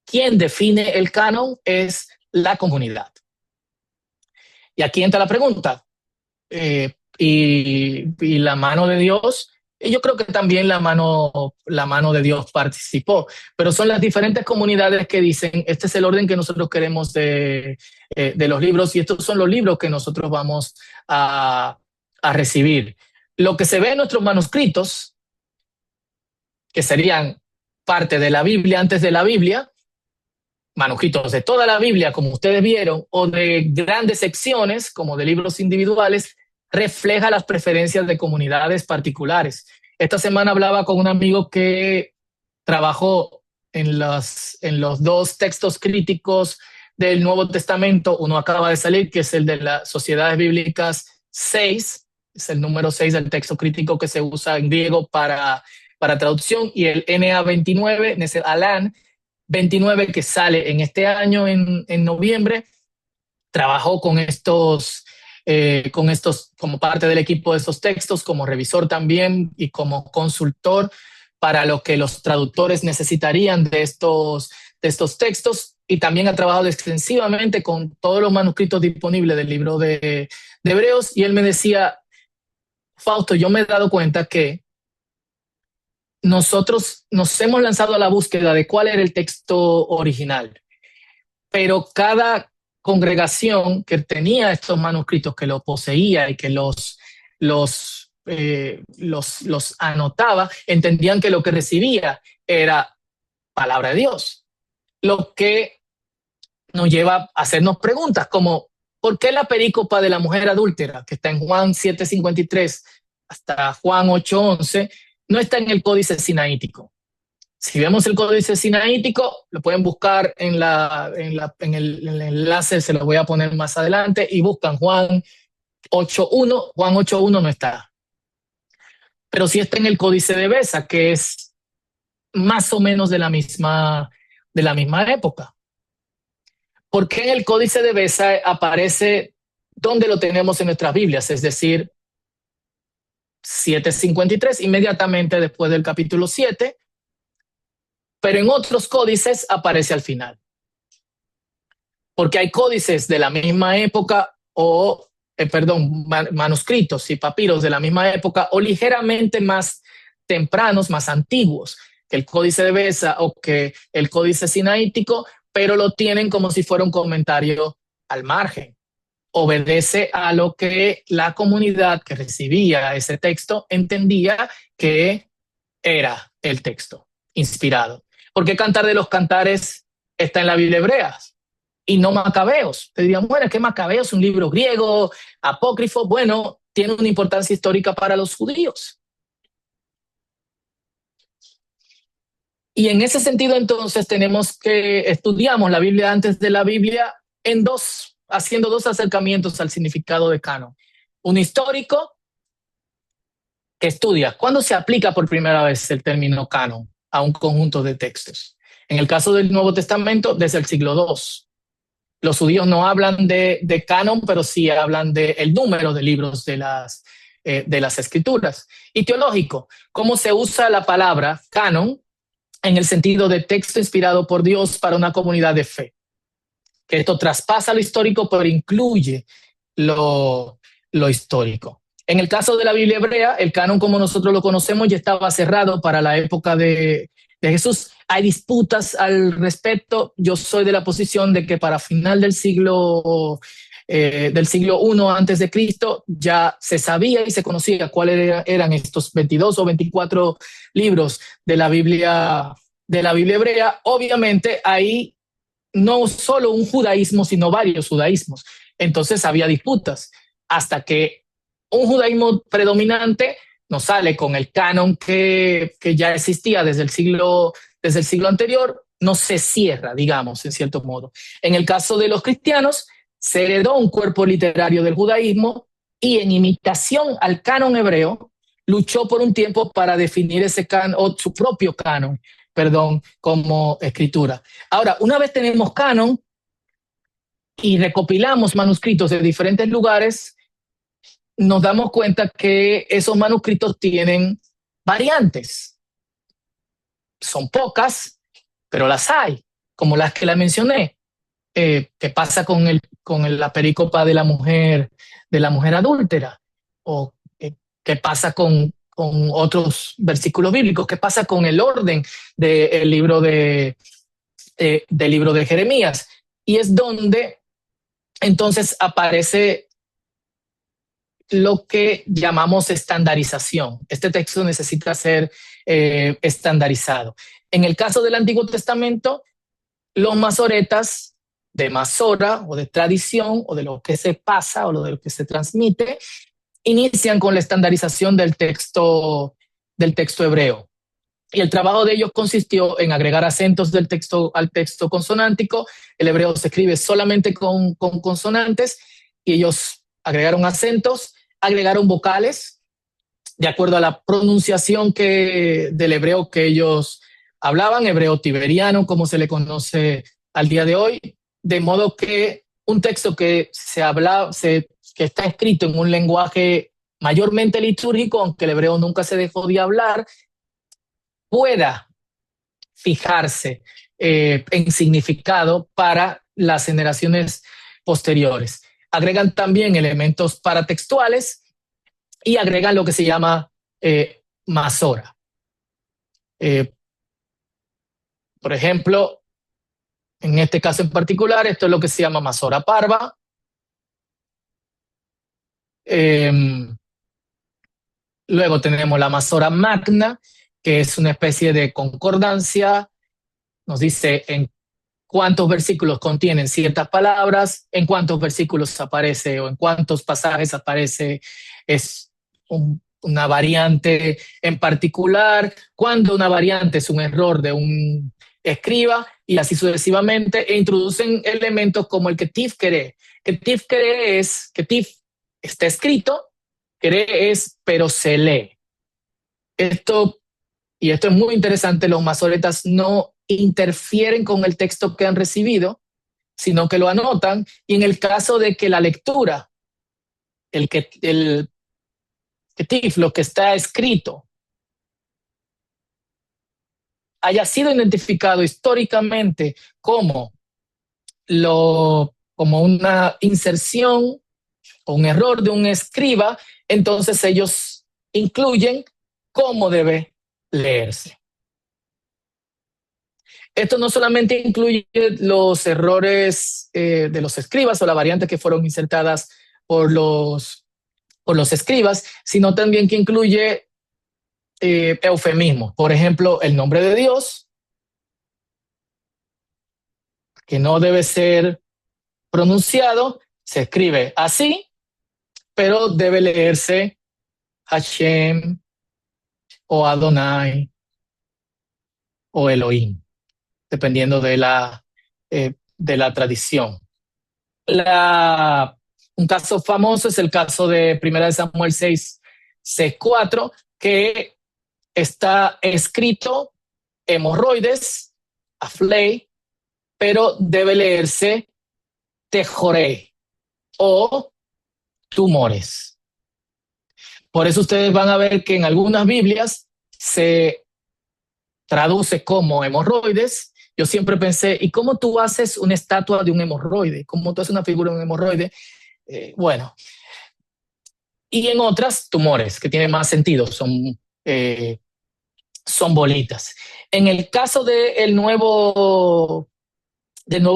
Quien define el canon es la comunidad. Y aquí entra la pregunta. Y la mano de Dios, y yo creo que también la mano de Dios participó, pero son las diferentes comunidades que dicen: este es el orden que nosotros queremos de los libros, y estos son los libros que nosotros vamos a recibir. Lo que se ve en nuestros manuscritos, que serían parte de la Biblia antes de la Biblia, manuscritos de toda la Biblia, como ustedes vieron, o de grandes secciones, como de libros individuales, refleja las preferencias de comunidades particulares. Esta semana hablaba con un amigo que trabajó en los dos textos críticos del Nuevo Testamento. Uno acaba de salir, que es el de las Sociedades Bíblicas 6, es el número 6 del texto crítico que se usa en griego para traducción, y el NA 29, Alan 29, que sale en este año, en noviembre. Trabajó con estos como parte del equipo de estos textos, como revisor también y como consultor para lo que los traductores necesitarían de estos textos, y también ha trabajado extensivamente con todos los manuscritos disponibles del libro de Hebreos. Y él me decía: Fausto, yo me he dado cuenta que nosotros nos hemos lanzado a la búsqueda de cuál era el texto original, pero cada congregación que tenía estos manuscritos, que los poseía y que los anotaba, entendían que lo que recibía era palabra de Dios, lo que nos lleva a hacernos preguntas como: ¿por qué la perícopa de la mujer adúltera, que está en Juan 7:53 hasta Juan 8:11, no está en el Códice Sinaítico? Si vemos el Códice Sinaítico, lo pueden buscar en el enlace, se lo voy a poner más adelante, y buscan Juan 8:1. Juan 8:1 no está, pero sí está en el Códice de Beza, que es más o menos de la misma época. ¿Por qué en el Códice de Beza aparece donde lo tenemos en nuestras Biblias? Es decir, 7:53, inmediatamente después del capítulo 7, pero en otros códices aparece al final. Porque hay códices de la misma época manuscritos y papiros de la misma época, o ligeramente más tempranos, más antiguos que el Códice de Beza o que el Códice Sinaítico, pero lo tienen como si fuera un comentario al margen. Obedece a lo que la comunidad que recibía ese texto entendía que era el texto inspirado. ¿Por qué Cantar de los Cantares está en la Biblia hebrea y no Macabeos? Te dirían: bueno, es que Macabeos es un libro griego, apócrifo. Bueno, tiene una importancia histórica para los judíos. Y en ese sentido, entonces, estudiamos la Biblia antes de la Biblia haciendo dos acercamientos al significado de canon. Un histórico, que estudia cuándo se aplica por primera vez el término canon a un conjunto de textos. En el caso del Nuevo Testamento, desde el siglo II. Los judíos no hablan de canon, pero sí hablan del número de libros de las escrituras. Y teológico, cómo se usa la palabra canon en el sentido de texto inspirado por Dios para una comunidad de fe. Que esto traspasa lo histórico, pero incluye lo histórico. En el caso de la Biblia hebrea, el canon como nosotros lo conocemos ya estaba cerrado para la época de Jesús. Hay disputas al respecto. Yo soy de la posición de que para final del siglo I antes de Cristo ya se sabía y se conocía cuáles eran estos 22 o 24 libros de la Biblia hebrea. Obviamente ahí no solo un judaísmo, sino varios judaísmos. Entonces había disputas hasta que un judaísmo predominante nos sale con el canon que ya existía desde el siglo anterior, no se cierra, digamos, en cierto modo. En el caso de los cristianos, se heredó un cuerpo literario del judaísmo y, en imitación al canon hebreo, luchó por un tiempo para definir ese canon, o su propio canon, como escritura. Ahora, una vez tenemos canon y recopilamos manuscritos de diferentes lugares, nos damos cuenta que esos manuscritos tienen variantes. Son pocas, pero las hay, como las que la mencioné. ¿Qué pasa con la perícopa de la mujer adúltera? ¿O qué pasa con otros versículos bíblicos? ¿Qué pasa con el orden del libro del libro de Jeremías? Y es donde entonces aparece lo que llamamos estandarización. Este texto necesita ser estandarizado. En el caso del Antiguo Testamento, los masoretas de Masora o de tradición o de lo que se pasa o de lo que se transmite, inician con la estandarización del texto hebreo. Y el trabajo de ellos consistió en agregar acentos del texto al texto consonántico. El hebreo se escribe solamente con consonantes y ellos agregaron acentos, agregaron vocales de acuerdo a la pronunciación del hebreo que ellos hablaban, hebreo tiberiano, como se le conoce al día de hoy, de modo que un texto que que está escrito en un lenguaje mayormente litúrgico, aunque el hebreo nunca se dejó de hablar, pueda fijarse en significado para las generaciones posteriores. Agregan también elementos paratextuales y agregan lo que se llama masora. Por ejemplo, en este caso en particular, esto es lo que se llama masora parva. Luego tenemos la masora magna, que es una especie de concordancia. Nos dice en cuántos versículos contienen ciertas palabras, en cuántos versículos aparece o en cuántos pasajes aparece es una variante en particular, cuando una variante es un error de un escriba y así sucesivamente, e introducen elementos como el ketif queré. Ketif queré es, ketif está escrito, queré es, pero se lee. Esto es muy interesante, los masoretas no interfieren con el texto que han recibido, sino que lo anotan, y en el caso de que la lectura, el ketif, lo que está escrito, haya sido identificado históricamente como una inserción o un error de un escriba, entonces ellos incluyen cómo debe leerse. Esto no solamente incluye los errores de los escribas o las variantes que fueron insertadas por los escribas, sino también que incluye eufemismos. Por ejemplo, el nombre de Dios, que no debe ser pronunciado, se escribe así, pero debe leerse Hashem o Adonai o Elohim, dependiendo de la tradición. Un caso famoso es el caso de 1 Samuel 6, 4, que está escrito hemorroides, aflei, pero debe leerse tejorei o tumores. Por eso ustedes van a ver que en algunas Biblias se traduce como hemorroides. Yo siempre pensé, ¿y cómo tú haces una estatua de un hemorroide? ¿Cómo tú haces una figura de un hemorroide? Bueno, y en otras tumores, que tienen más sentido, son bolitas. En el caso del Nuevo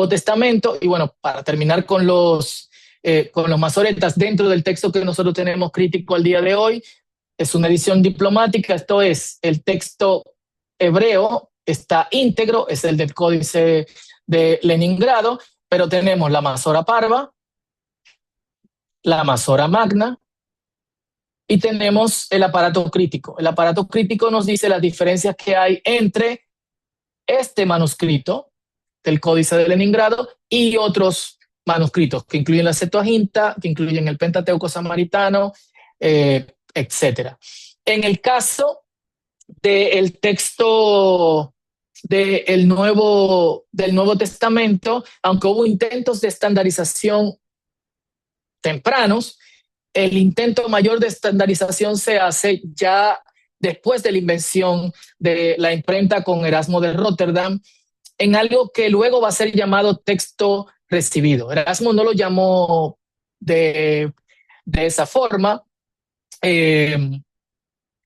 Testamento, y bueno, para terminar con los masoretas, dentro del texto que nosotros tenemos crítico al día de hoy, es una edición diplomática, esto es, el texto hebreo está íntegro, es el del Códice de Leningrado, pero tenemos la masora parva, la masora magna, y tenemos el aparato crítico. El aparato crítico nos dice las diferencias que hay entre este manuscrito del Códice de Leningrado y otros manuscritos que incluyen la Septuaginta, que incluyen el Pentateuco samaritano, etc. En el caso del texto del Nuevo Testamento, aunque hubo intentos de estandarización tempranos, el intento mayor de estandarización se hace ya después de la invención de la imprenta con Erasmo de Rotterdam, en algo que luego va a ser llamado texto recibido. Erasmo no lo llamó de esa forma,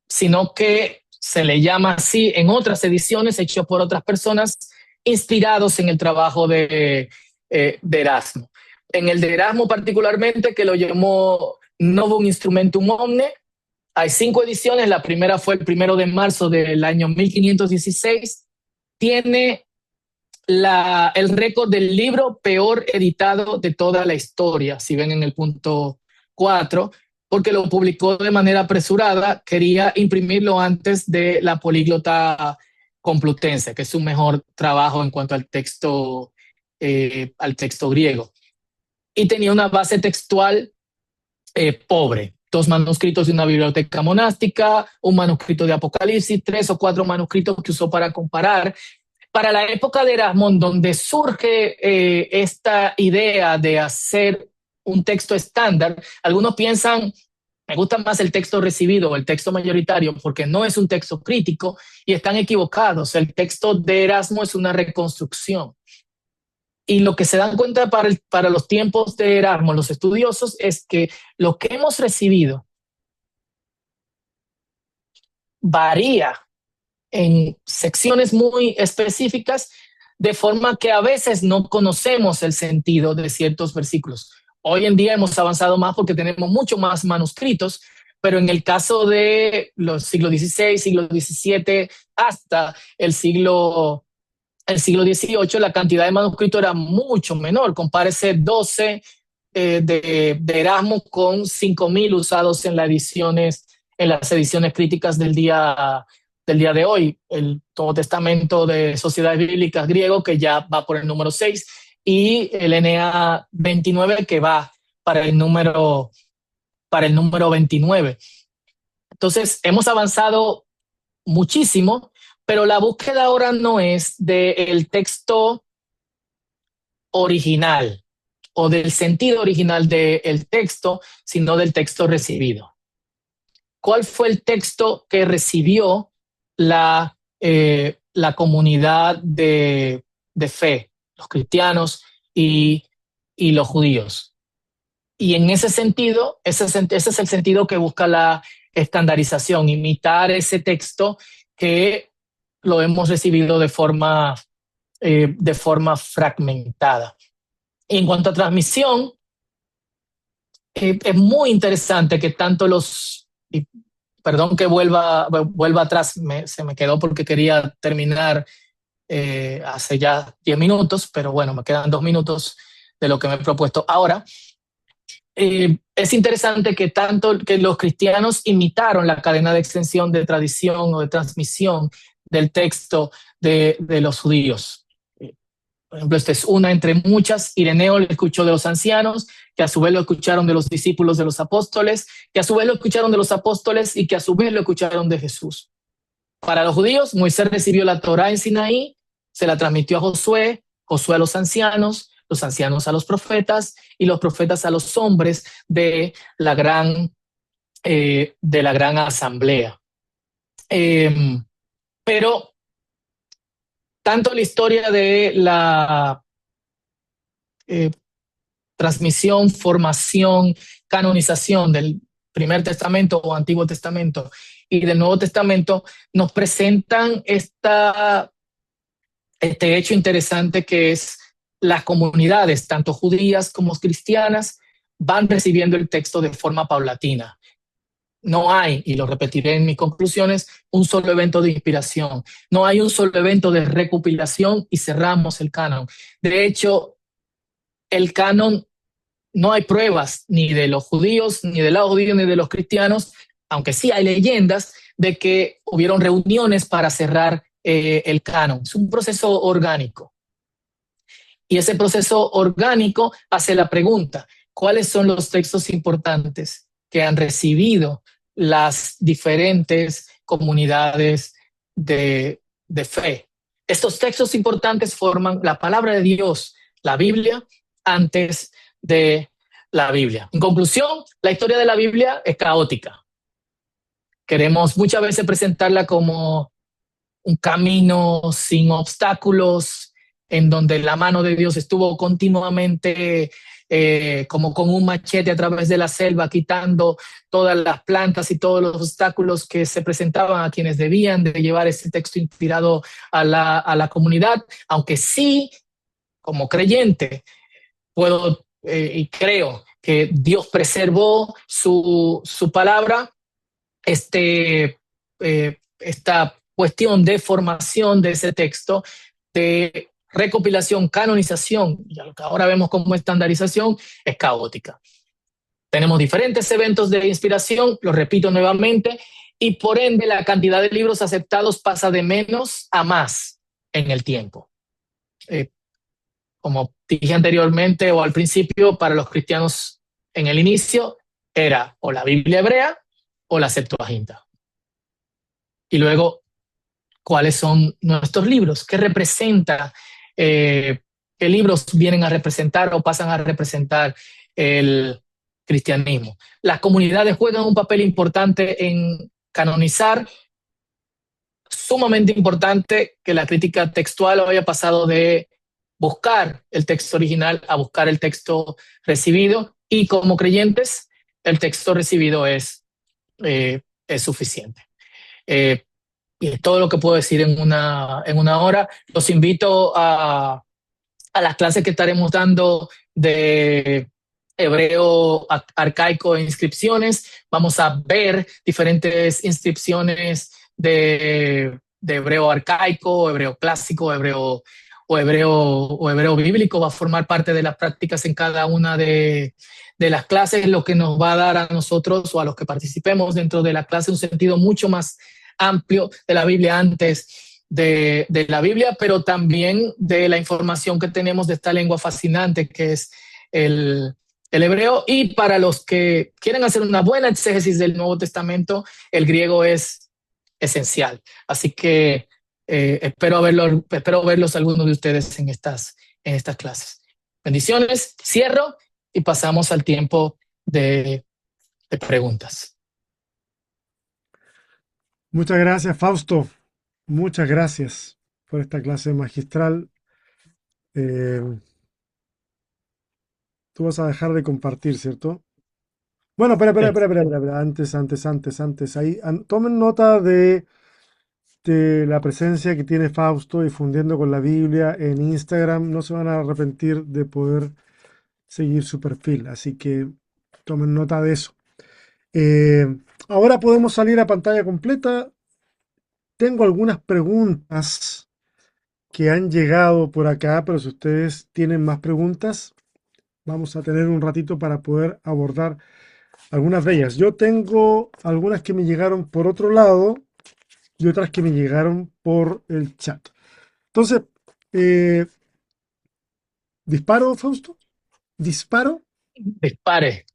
sino que se le llama así en otras ediciones hechas por otras personas inspirados en el trabajo de Erasmo. En el de Erasmo particularmente, que lo llamó Novum Instrumentum Omne. Hay 5 ediciones, la primera fue el 1 de marzo del año 1516. Tiene el récord del libro peor editado de toda la historia, si ven en el punto 4, porque lo publicó de manera apresurada, quería imprimirlo antes de la Políglota Complutense, que es su mejor trabajo en cuanto al texto griego. Y tenía una base textual pobre. 2 manuscritos de una biblioteca monástica, un manuscrito de Apocalipsis, 3 o 4 manuscritos que usó para comparar. Para la época de Erasmo, donde surge esta idea de hacer un texto estándar, algunos piensan, me gusta más el texto recibido o el texto mayoritario porque no es un texto crítico, y están equivocados. El texto de Erasmo es una reconstrucción. Y lo que se dan cuenta para los tiempos de Erasmo, los estudiosos, es que lo que hemos recibido varía en secciones muy específicas, de forma que a veces no conocemos el sentido de ciertos versículos. Hoy en día hemos avanzado más porque tenemos mucho más manuscritos, pero en el caso de los siglos XVI, siglo XVII, hasta el siglo XVIII, la cantidad de manuscritos era mucho menor. Compárese 12 de Erasmo con 5.000 usados en las ediciones críticas del día de hoy. El Nuevo Testamento de Sociedades Bíblicas griego, que ya va por el número 6, y el NA 29, que va para el número 29. Entonces, hemos avanzado muchísimo, pero la búsqueda ahora no es del texto original o del sentido original del texto, sino del texto recibido. ¿Cuál fue el texto que recibió la comunidad de fe, los cristianos y los judíos? Y en ese sentido, ese es el sentido que busca la estandarización, imitar ese texto que lo hemos recibido de forma fragmentada. En cuanto a transmisión, es muy interesante que tanto perdón que vuelva atrás, se me quedó porque quería terminar hace ya 10 minutos, pero bueno, me quedan 2 minutos de lo que me he propuesto ahora. Es interesante que tanto que los cristianos imitaron la cadena de extensión de tradición o de transmisión del texto de los judíos. Por ejemplo, esta es una entre muchas. Ireneo lo escuchó de los ancianos, que a su vez lo escucharon de los discípulos de los apóstoles, que a su vez lo escucharon de los apóstoles y que a su vez lo escucharon de Jesús. Para los judíos, Moisés recibió la Torá en Sinaí, se la transmitió a Josué, Josué a los ancianos a los profetas y los profetas a los hombres de la gran asamblea. Pero tanto la historia de la transmisión, formación, canonización del Primer Testamento o Antiguo Testamento y del Nuevo Testamento nos presentan este hecho interesante, que es las comunidades, tanto judías como cristianas, van recibiendo el texto de forma paulatina. No hay, y lo repetiré en mis conclusiones, un solo evento de inspiración. No hay un solo evento de recopilación y cerramos el canon. De hecho, el canon, no hay pruebas ni de los judíos, ni del lado judío, ni de los cristianos, aunque sí hay leyendas de que hubieron reuniones para cerrar el canon. Es un proceso orgánico. Y ese proceso orgánico hace la pregunta: ¿cuáles son los textos importantes que han recibido las diferentes comunidades de fe? Estos textos importantes forman la palabra de Dios, la Biblia, antes de la Biblia. En conclusión, la historia de la Biblia es caótica. Queremos muchas veces presentarla como un camino sin obstáculos, en donde la mano de Dios estuvo continuamente como con un machete a través de la selva, quitando todas las plantas y todos los obstáculos que se presentaban a quienes debían de llevar este texto inspirado a la comunidad. Aunque sí, como creyente, puedo y creo que Dios preservó su palabra, esta cuestión de formación de ese texto, de recopilación, canonización, y lo que ahora vemos como estandarización, es caótica. Tenemos diferentes eventos de inspiración, lo repito nuevamente, y por ende la cantidad de libros aceptados pasa de menos a más en el tiempo. Eh, Como dije anteriormente o al principio, para los cristianos en el inicio era o la Biblia hebrea o la Septuaginta. Y luego, ¿cuáles son nuestros libros? ¿Qué representa? ¿Qué libros vienen a representar o pasan a representar el cristianismo? Las comunidades juegan un papel importante en canonizar, sumamente importante que la crítica textual haya pasado de buscar el texto original a buscar el texto recibido, y como creyentes el texto recibido es suficiente. Eh, y es todo lo que puedo decir en una hora. Los invito a las clases que estaremos dando de hebreo arcaico e inscripciones. Vamos a ver diferentes inscripciones de hebreo arcaico, hebreo clásico, hebreo bíblico. Va a formar parte de las prácticas en cada una de las clases, lo que nos va a dar a nosotros o a los que participemos dentro de la clase un sentido mucho más amplio de la Biblia antes de la Biblia, pero también de la información que tenemos de esta lengua fascinante que es el hebreo. Y para los que quieren hacer una buena exégesis del Nuevo Testamento, el griego es esencial. Así que espero verlos algunos de ustedes en estas clases. Bendiciones, cierro y pasamos al tiempo de preguntas. Muchas gracias, Fausto. Muchas gracias por esta clase magistral. Eh, Tú vas a dejar de compartir, ¿cierto? Bueno, espera. Antes. Ahí, tomen nota de la presencia que tiene Fausto difundiendo con la Biblia en Instagram. No se van a arrepentir de poder seguir su perfil. Así que tomen nota de eso. Ahora podemos salir a pantalla completa. Tengo algunas preguntas que han llegado por acá, pero si ustedes tienen más preguntas, vamos a tener un ratito para poder abordar algunas de ellas. Yo tengo algunas que me llegaron por otro lado y otras que me llegaron por el chat. Entonces, eh, ¿disparo, Fausto? ¿Disparo? Dispare,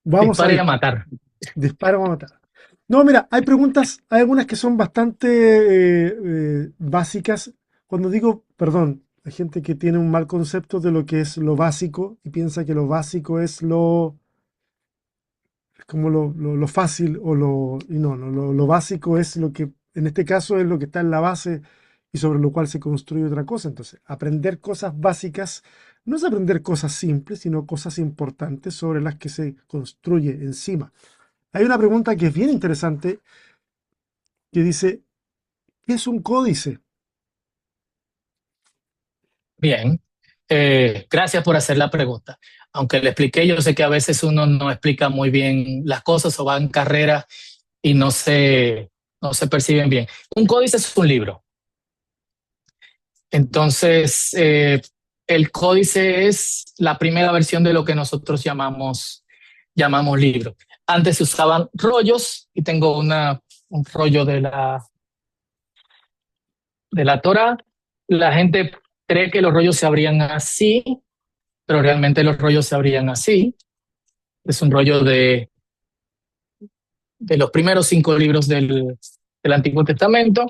Vamos a dispare a disparar. matar. Disparo, vamos a matar. No, mira, hay preguntas, hay algunas que son bastante básicas. Cuando digo, perdón, hay gente que tiene un mal concepto de lo que es lo básico y piensa que lo básico es es como lo fácil o y no, lo básico es lo que, en este caso, es lo que está en la base y sobre lo cual se construye otra cosa. Entonces, aprender cosas básicas no es aprender cosas simples, sino cosas importantes sobre las que se construye encima. Hay una pregunta que es bien interesante que dice, ¿qué es un códice? Bien, gracias por hacer la pregunta. Aunque le expliqué, yo sé que a veces uno no explica muy bien las cosas o va en carrera y no se perciben bien. Un códice es un libro. Entonces, el códice es la primera versión de lo que nosotros llamamos libro. Antes se usaban rollos y tengo un rollo de la Torá. La gente cree que los rollos se abrían así, pero realmente los rollos se abrían así. Es un rollo de los primeros 5 libros del Antiguo Testamento.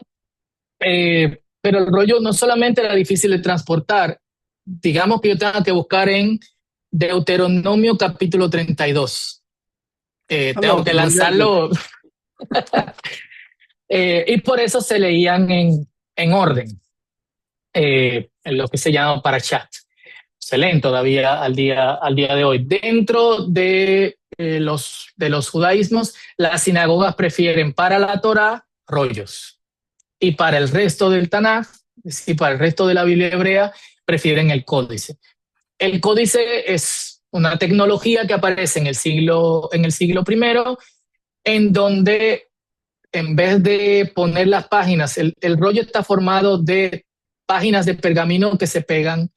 Pero el rollo no solamente era difícil de transportar, digamos que yo tengo que buscar en Deuteronomio capítulo 32. Ah, Tengo no, que no, lanzarlo y por eso se leían en orden, en lo que se llama parashat. Se leen todavía al día de hoy. Dentro de los judaísmos, las sinagogas prefieren para la Torá rollos y para el resto del Tanaj, es decir, para el resto de la Biblia hebrea, prefieren el códice. El códice es una tecnología que aparece en el siglo primero, en donde en vez de poner las páginas, el rollo está formado de páginas de pergamino que se pegan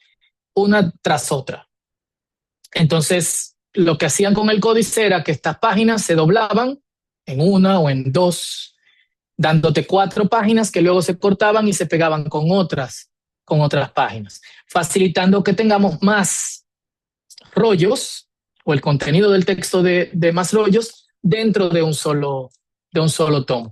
una tras otra. Entonces, lo que hacían con el códice era que estas páginas se doblaban en una o en dos, dándote 4 páginas que luego se cortaban y se pegaban con otras páginas, facilitando que tengamos más rollos o el contenido del texto de más rollos dentro de un solo tomo.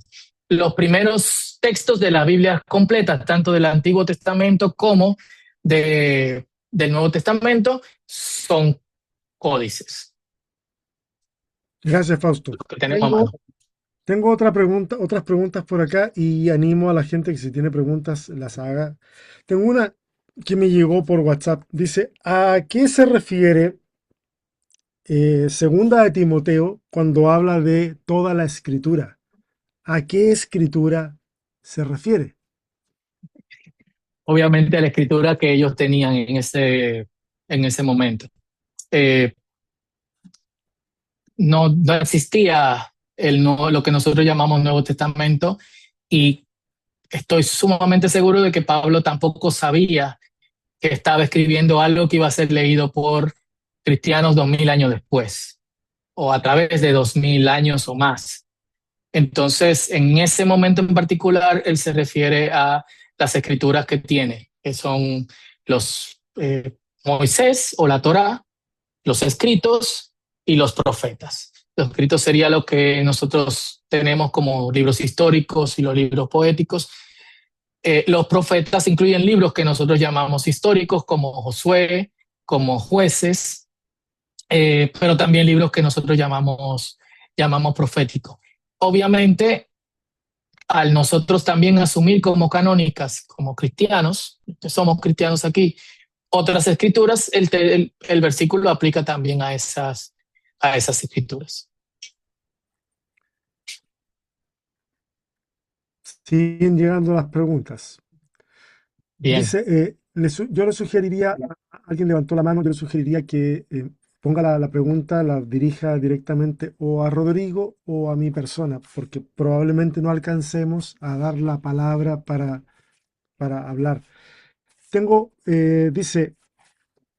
Los primeros textos de la Biblia completa, tanto del Antiguo Testamento como del Nuevo Testamento, son códices, Gracias, Fausto. lo que tenemos a Tengo, mano. tengo otra pregunta, otras preguntas por acá y animo a la gente que si tiene preguntas las haga. Tengo una que me llegó por WhatsApp. Dice, ¿a qué se refiere segunda de Timoteo cuando habla de toda la escritura? ¿A qué escritura se refiere? Obviamente a la escritura que ellos tenían en ese momento. Eh, no existía lo que nosotros llamamos Nuevo Testamento, y estoy sumamente seguro de que Pablo tampoco sabía que estaba escribiendo algo que iba a ser leído por cristianos 2000 años después, o a través de 2000 años o más. Entonces, en ese momento en particular, él se refiere a las escrituras que tiene, que son los Moisés o la Torá, los escritos y los profetas. Los escritos sería lo que nosotros tenemos como libros históricos y los libros poéticos. Los profetas incluyen libros que nosotros llamamos históricos, como Josué, como Jueces, pero también libros que nosotros llamamos proféticos. Obviamente, al nosotros también asumir como canónicas, como cristianos, que somos cristianos aquí, otras escrituras, el versículo aplica también a esas escrituras. Siguen llegando las preguntas. Bien. Dice, yo le sugeriría, alguien levantó la mano, yo le sugeriría que ponga la pregunta, la dirija directamente o a Rodrigo o a mi persona, porque probablemente no alcancemos a dar la palabra para hablar. Dice,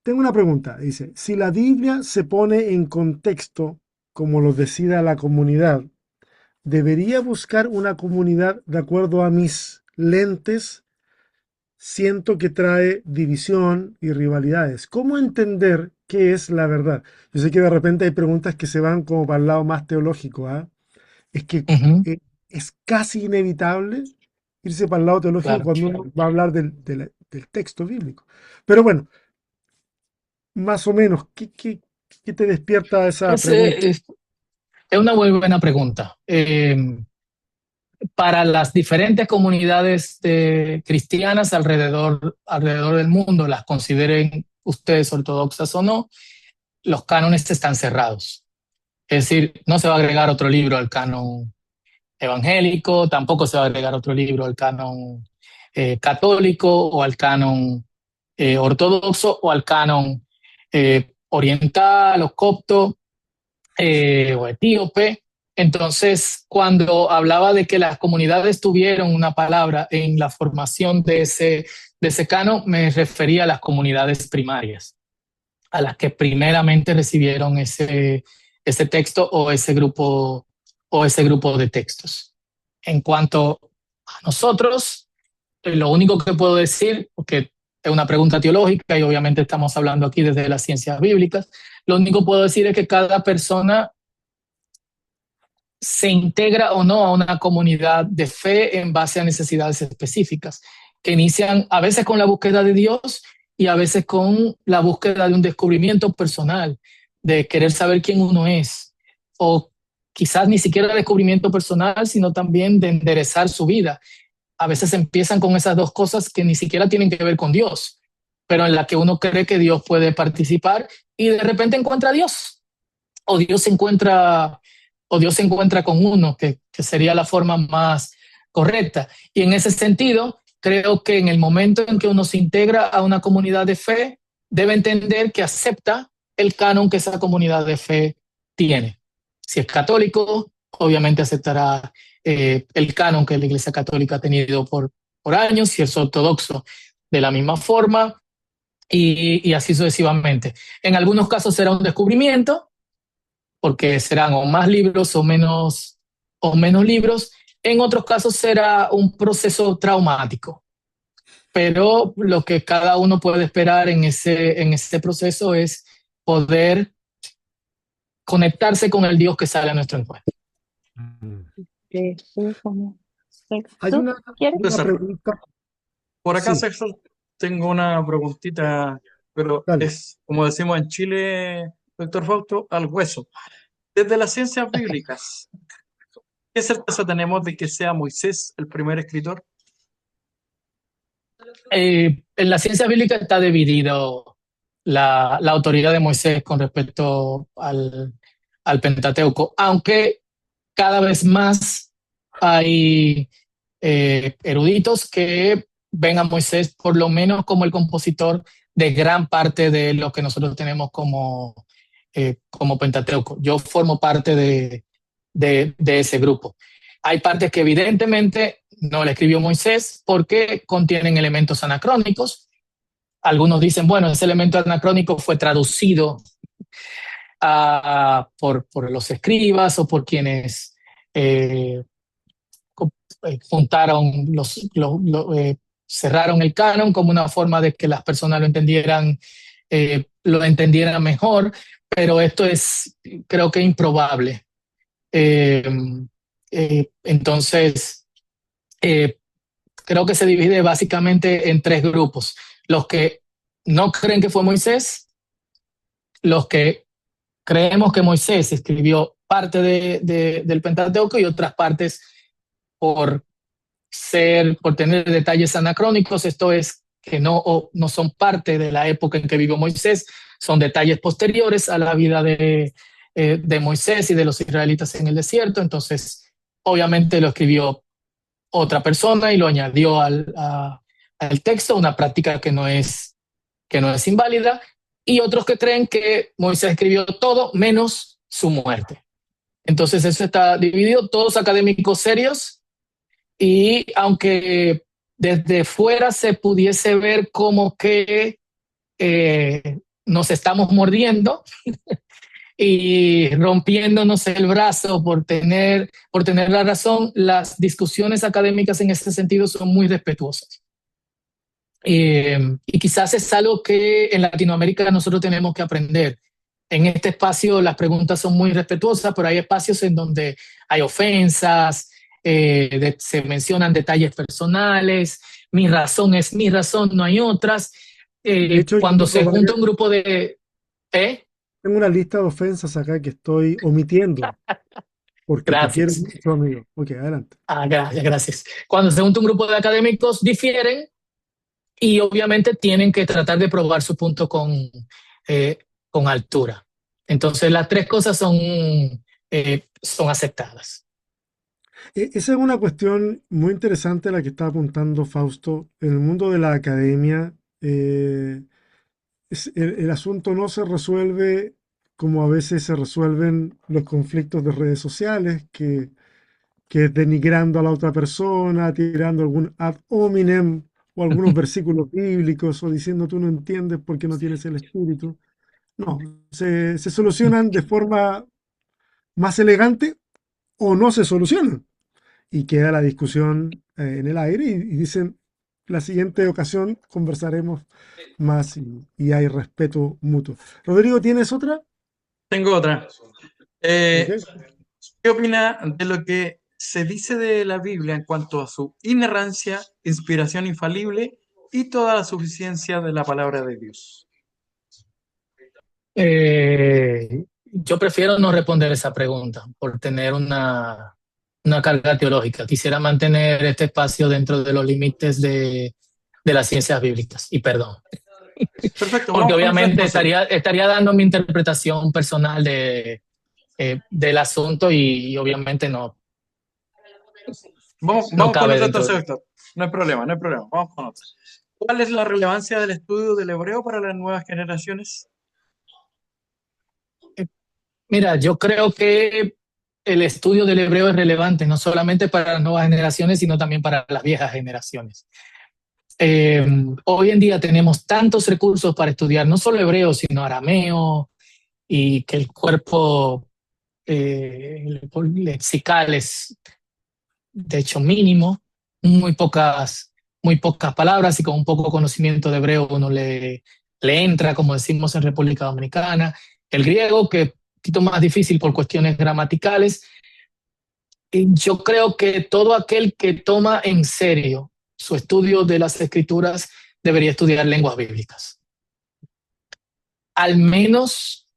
tengo una pregunta, dice, si la Biblia se pone en contexto como lo decida la comunidad, ¿debería buscar una comunidad de acuerdo a mis lentes? Siento que trae división y rivalidades. ¿Cómo entender qué es la verdad? Yo sé que de repente hay preguntas que se van como para el lado más teológico, ¿ah? Es que Ujú, es casi inevitable irse para el lado teológico claro. cuando uno va a hablar del texto bíblico. Pero bueno, más o menos, ¿qué te despierta esa Es, pregunta? eh, es, es una muy buena pregunta. Para las diferentes comunidades cristianas alrededor del mundo, las consideren ustedes ortodoxas o no, los cánones están cerrados. Es decir, no se va a agregar otro libro al canon evangélico, tampoco se va a agregar otro libro al canon católico o al canon ortodoxo o al canon oriental o copto o etíope. Entonces, cuando hablaba de que las comunidades tuvieron una palabra en la formación de ese canon, me refería a las comunidades primarias, a las que primeramente recibieron ese texto o ese grupo de textos. En cuanto a nosotros, lo único que puedo decir, porque es una pregunta teológica y obviamente estamos hablando aquí desde las ciencias bíblicas, lo único que puedo decir es que cada persona se integra o no a una comunidad de fe en base a necesidades específicas, que inician a veces con la búsqueda de Dios y a veces con la búsqueda de un descubrimiento personal, de querer saber quién uno es, o quizás ni siquiera descubrimiento personal, sino también de enderezar su vida. A veces empiezan con esas dos cosas que ni siquiera tienen que ver con Dios, pero en la que uno cree que Dios puede participar y de repente encuentra a Dios, o Dios se encuentra, o Dios se encuentra con uno, que sería la forma más correcta. Y en ese sentido, creo que en el momento en que uno se integra a una comunidad de fe, debe entender que acepta el canon que esa comunidad de fe tiene. Si es católico, obviamente aceptará el canon que la Iglesia Católica ha tenido por años, si es ortodoxo, de la misma forma, y así sucesivamente. En algunos casos será un descubrimiento, porque serán o más libros o menos libros. En otros casos será un proceso traumático, pero lo que cada uno puede esperar en ese proceso es poder conectarse con el Dios que sale a nuestro encuentro. Mm. Como Hay sexto, ¿quieres? una César, pregunta. por acá, Sí, César, tengo una preguntita, pero dale. es, como decimos en Chile, doctor Fausto, al hueso. Desde las ciencias bíblicas, ¿qué certeza tenemos de que sea Moisés el primer escritor? En la ciencia bíblica está dividido la autoridad de Moisés con respecto al Pentateuco, aunque cada vez más hay eruditos que ven a Moisés por lo menos como el compositor de gran parte de lo que nosotros tenemos como Pentateuco. Yo formo parte de ese grupo. Hay partes que evidentemente no le escribió Moisés porque contienen elementos anacrónicos. Algunos dicen, bueno, ese elemento anacrónico fue traducido por los escribas o por quienes eh, juntaron cerraron el canon como una forma de que las personas lo entendieran mejor, pero esto es, creo que improbable. Eh, entonces, eh, creo que se divide básicamente en tres grupos. Los que no creen que fue Moisés, los que creemos que Moisés escribió parte del Pentateuco y otras partes por por tener detalles anacrónicos, esto es que no son parte de la época en que vivió Moisés, son detalles posteriores a la vida de Moisés y de los israelitas en el desierto, entonces obviamente lo escribió otra persona y lo añadió al texto, una práctica que no es inválida, y otros que creen que Moisés escribió todo menos su muerte. Entonces eso está dividido, todos académicos serios, y aunque desde fuera se pudiese ver como que nos estamos mordiendo y rompiéndonos el brazo por tener la razón, las discusiones académicas en ese sentido son muy respetuosas. Y quizás es algo que en Latinoamérica nosotros tenemos que aprender. En este espacio las preguntas son muy respetuosas, pero hay espacios en donde hay ofensas, se mencionan detalles personales, mi razón es mi razón, no hay otras. De hecho, yo Cuando se junta un grupo ¿eh? tengo una lista de ofensas acá que estoy omitiendo porque te quiero Gracias. mucho, amigo. Ok, adelante. Gracias, gracias. Cuando se junta un grupo de académicos difieren y obviamente tienen que tratar de probar su punto eh, con altura. Entonces las tres cosas son aceptadas. Esa es una cuestión muy interesante a la que está apuntando Fausto. En el mundo de la academia, el asunto no se resuelve como a veces se resuelven los conflictos de redes sociales, que es denigrando a la otra persona, tirando algún ad hominem o algunos versículos bíblicos o diciendo tú no entiendes porque no tienes el espíritu. No, se solucionan de forma más elegante o no se solucionan. Y queda la discusión en el aire y dicen, la siguiente ocasión conversaremos más y hay respeto mutuo. Rodrigo, ¿tienes otra? Tengo otra. Ok. ¿Qué opina de lo que se dice de la Biblia en cuanto a su inerrancia, inspiración infalible y toda la suficiencia de la palabra de Dios? Yo prefiero no responder esa pregunta por tener una carga teológica. Quisiera mantener este espacio dentro de los límites de las ciencias bíblicas. Y perdón. Perfecto, Porque vamos con el obviamente resto, César. estaría dando mi interpretación personal del asunto y obviamente no Vamos con cabe el resto, dentro de... doctor. No hay problema, no hay problema. Vamos con otra. ¿Cuál es la relevancia del estudio del hebreo para las nuevas generaciones? Mira, yo creo que el estudio del hebreo es relevante no solamente para las nuevas generaciones, sino también para las viejas generaciones. Hoy en día tenemos tantos recursos para estudiar, no solo hebreo, sino arameo, y que el cuerpo lexical es de hecho mínimo, muy muy pocas palabras, y con un poco conocimiento de hebreo uno le entra, como decimos en República Dominicana. El griego, que es un poquito más difícil por cuestiones gramaticales. Y yo creo que todo aquel que toma en serio su estudio de las escrituras debería estudiar lenguas bíblicas. Al menos,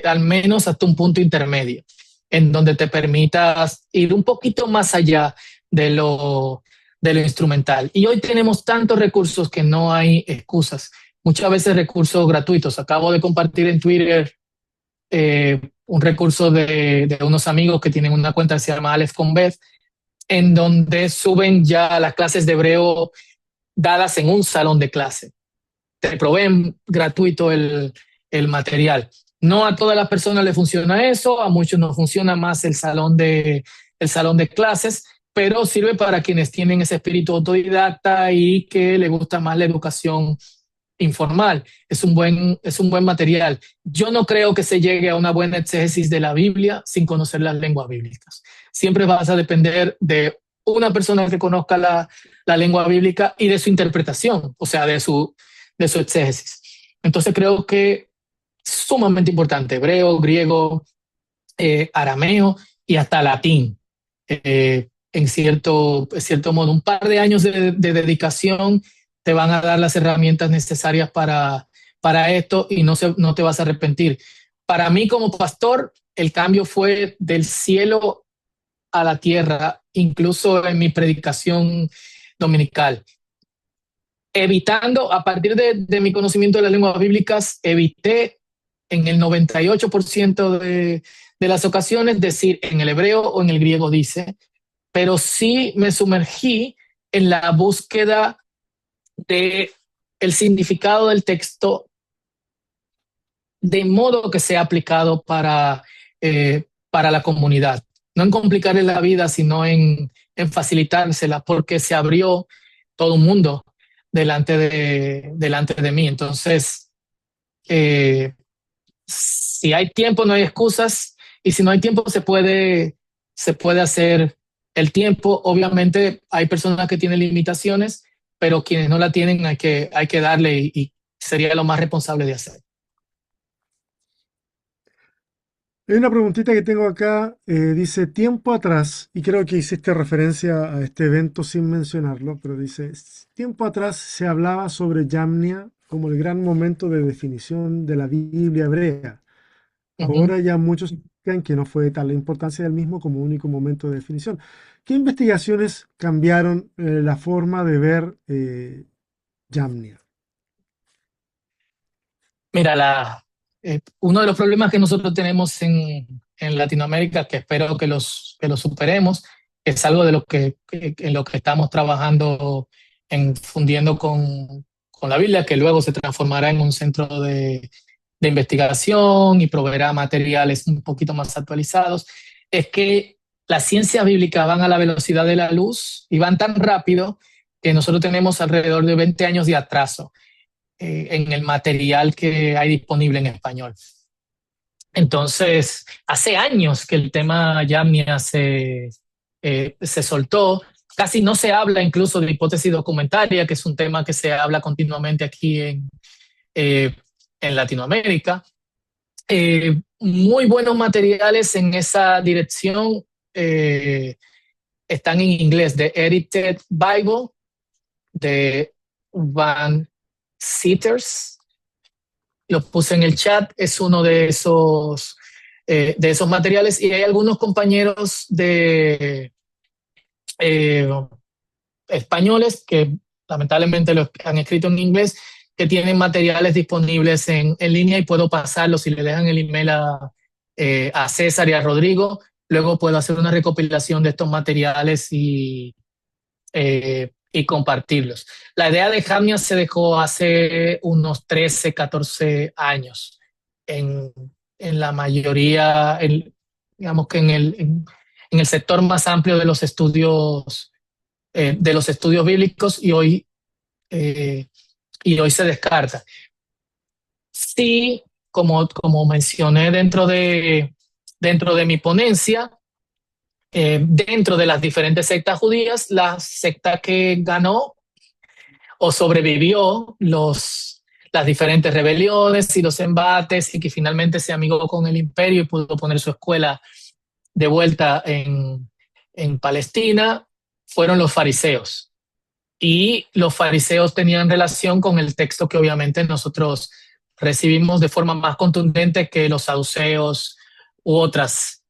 al menos hasta un punto intermedio, en donde te permitas ir un poquito más allá de de lo instrumental. Y hoy tenemos tantos recursos que no hay excusas. Muchas veces recursos gratuitos. Acabo de compartir en Twitter un recurso de unos amigos que tienen una cuenta que se llama Aleph con Beth, en donde suben ya las clases de hebreo dadas en un salón de clase. Te proveen gratuito el material. No a todas las personas le funciona eso, a muchos no funciona más el salón de clases, pero sirve para quienes tienen ese espíritu autodidacta y que le gusta más la educación informal. Es un buen material. Yo no creo que se llegue a una buena exégesis de la Biblia sin conocer las lenguas bíblicas. Siempre vas a depender de una persona que conozca la lengua bíblica y de su interpretación, o sea, de su exégesis. Entonces creo que es sumamente importante, hebreo, griego, arameo y hasta latín. En cierto modo, un par de años de dedicación te van a dar las herramientas necesarias para esto y no te vas a arrepentir. Para mí como pastor, el cambio fue del cielo a la tierra, incluso en mi predicación dominical. Evitando, a partir de mi conocimiento de las lenguas bíblicas, evité en el 98% de las ocasiones decir en el hebreo o en el griego dice, pero sí me sumergí en la búsqueda de el significado del texto de modo que sea aplicado para la comunidad. No en complicarle la vida, sino en facilitársela, porque se abrió todo un mundo delante de mí. Entonces, si hay tiempo, no hay excusas, y si no hay tiempo, se puede hacer el tiempo. Obviamente hay personas que tienen limitaciones, pero quienes no la tienen hay que darle y sería lo más responsable de hacer. Hay una preguntita que tengo acá, dice tiempo atrás, y creo que hiciste referencia a este evento sin mencionarlo, pero dice, tiempo atrás se hablaba sobre Yamnia como el gran momento de definición de la Biblia hebrea. Ahora ya muchos creen que no fue de tal la importancia del mismo como único momento de definición. ¿Qué investigaciones cambiaron la forma de ver Yamnia? Mira, uno de los problemas que nosotros tenemos en Latinoamérica, que espero que que los superemos, es algo de en lo que estamos trabajando en fundiendo con la Biblia, que luego se transformará en un centro de investigación y proveerá materiales un poquito más actualizados. Es que las ciencias bíblicas van a la velocidad de la luz y van tan rápido que nosotros tenemos alrededor de 20 años de atraso en el material que hay disponible en español. Entonces, hace años que el tema Yamnia se soltó. Casi no se habla incluso de hipótesis documentaria, que es un tema que se habla continuamente aquí en Latinoamérica. Muy buenos materiales en esa dirección están en inglés, de Edited Bible, de Van Seters. Lo puse en el chat, es uno de esos materiales, y hay algunos compañeros eh, españoles que lamentablemente lo han escrito en inglés, que tienen materiales disponibles en línea, y puedo pasarlos si le dejan el email a César y a Rodrigo. Luego puedo hacer una recopilación de estos materiales y compartirlos. La idea de Jamnia se dejó hace unos 13, 14 años en en la mayoría, digamos que en el sector más amplio de los estudios bíblicos, eh, y hoy se descarta. Sí, como mencioné dentro de mi ponencia, dentro de las diferentes sectas judías, la secta que ganó o sobrevivió las diferentes rebeliones y los embates, y que finalmente se amigó con el imperio y pudo poner su escuela de vuelta en Palestina, fueron los fariseos. Y los fariseos tenían relación con el texto que obviamente nosotros recibimos de forma más contundente que los saduceos u otras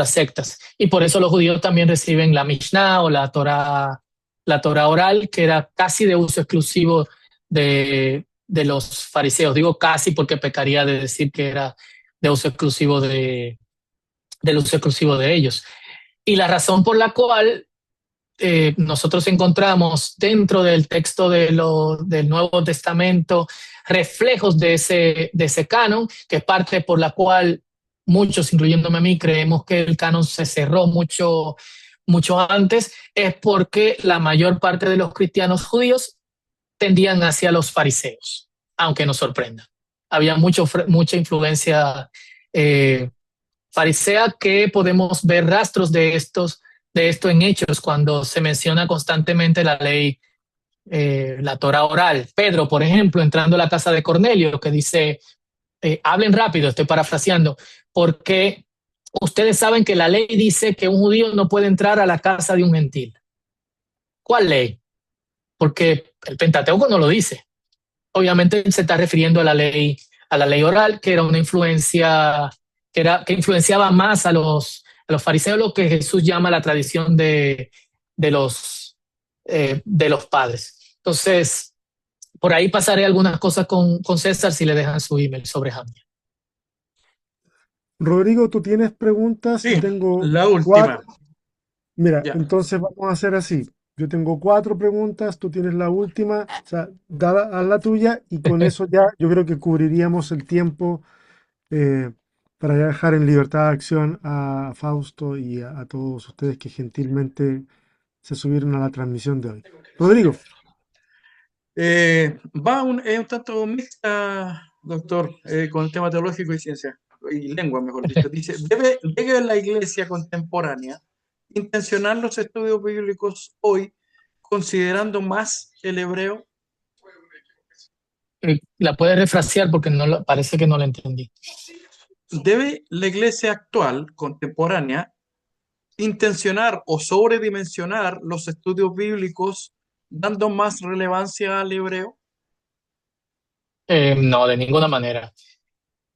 sectas. Y por eso los judíos también reciben la Mishnah o la Torah oral, que era casi de uso exclusivo de los fariseos. Digo casi porque pecaría de decir que era de uso exclusivo del uso exclusivo de ellos. Y la razón por la cual nosotros encontramos dentro del texto del Nuevo Testamento reflejos de ese canon, que es parte por la cual muchos, incluyéndome a mí, creemos que el canon se cerró mucho antes, es porque la mayor parte de los cristianos judíos tendían hacia los fariseos, aunque nos sorprenda. Había mucha influencia farisea, que podemos ver rastros de esto en Hechos, cuando se menciona constantemente la ley, la Torah oral. Pedro, por ejemplo, entrando a la casa de Cornelio, que dice, hablen rápido, estoy parafraseando, porque ustedes saben que la ley dice que un judío no puede entrar a la casa de un gentil. ¿Cuál ley? Porque el Pentateuco no lo dice. Obviamente se está refiriendo a la ley oral, que era una influencia, que influenciaba más a los fariseos, lo que Jesús llama la tradición de los padres. Entonces, por ahí pasaré algunas cosas con César si le dejan su email sobre Hamia. Rodrigo, ¿tú tienes preguntas? Sí, Yo tengo la cuatro. última. Mira, Ya. entonces vamos a hacer así. Yo tengo 4 preguntas, tú tienes la última, o sea, haz la tuya y con eso ya yo creo que cubriríamos el tiempo, eh, para ya dejar en libertad de acción a Fausto y a todos ustedes que gentilmente se subieron a la transmisión de hoy. Rodrigo, Es un tanto mixta, doctor, con el tema teológico y ciencia, y lengua, mejor dicho. Dice, ¿debe la iglesia contemporánea intencionar los estudios bíblicos hoy considerando más el hebreo? La puedes refrasear porque parece que no la entendí. ¿Debe la iglesia actual, contemporánea, intencionar o sobredimensionar los estudios bíblicos dando más relevancia al hebreo? No, de ninguna manera.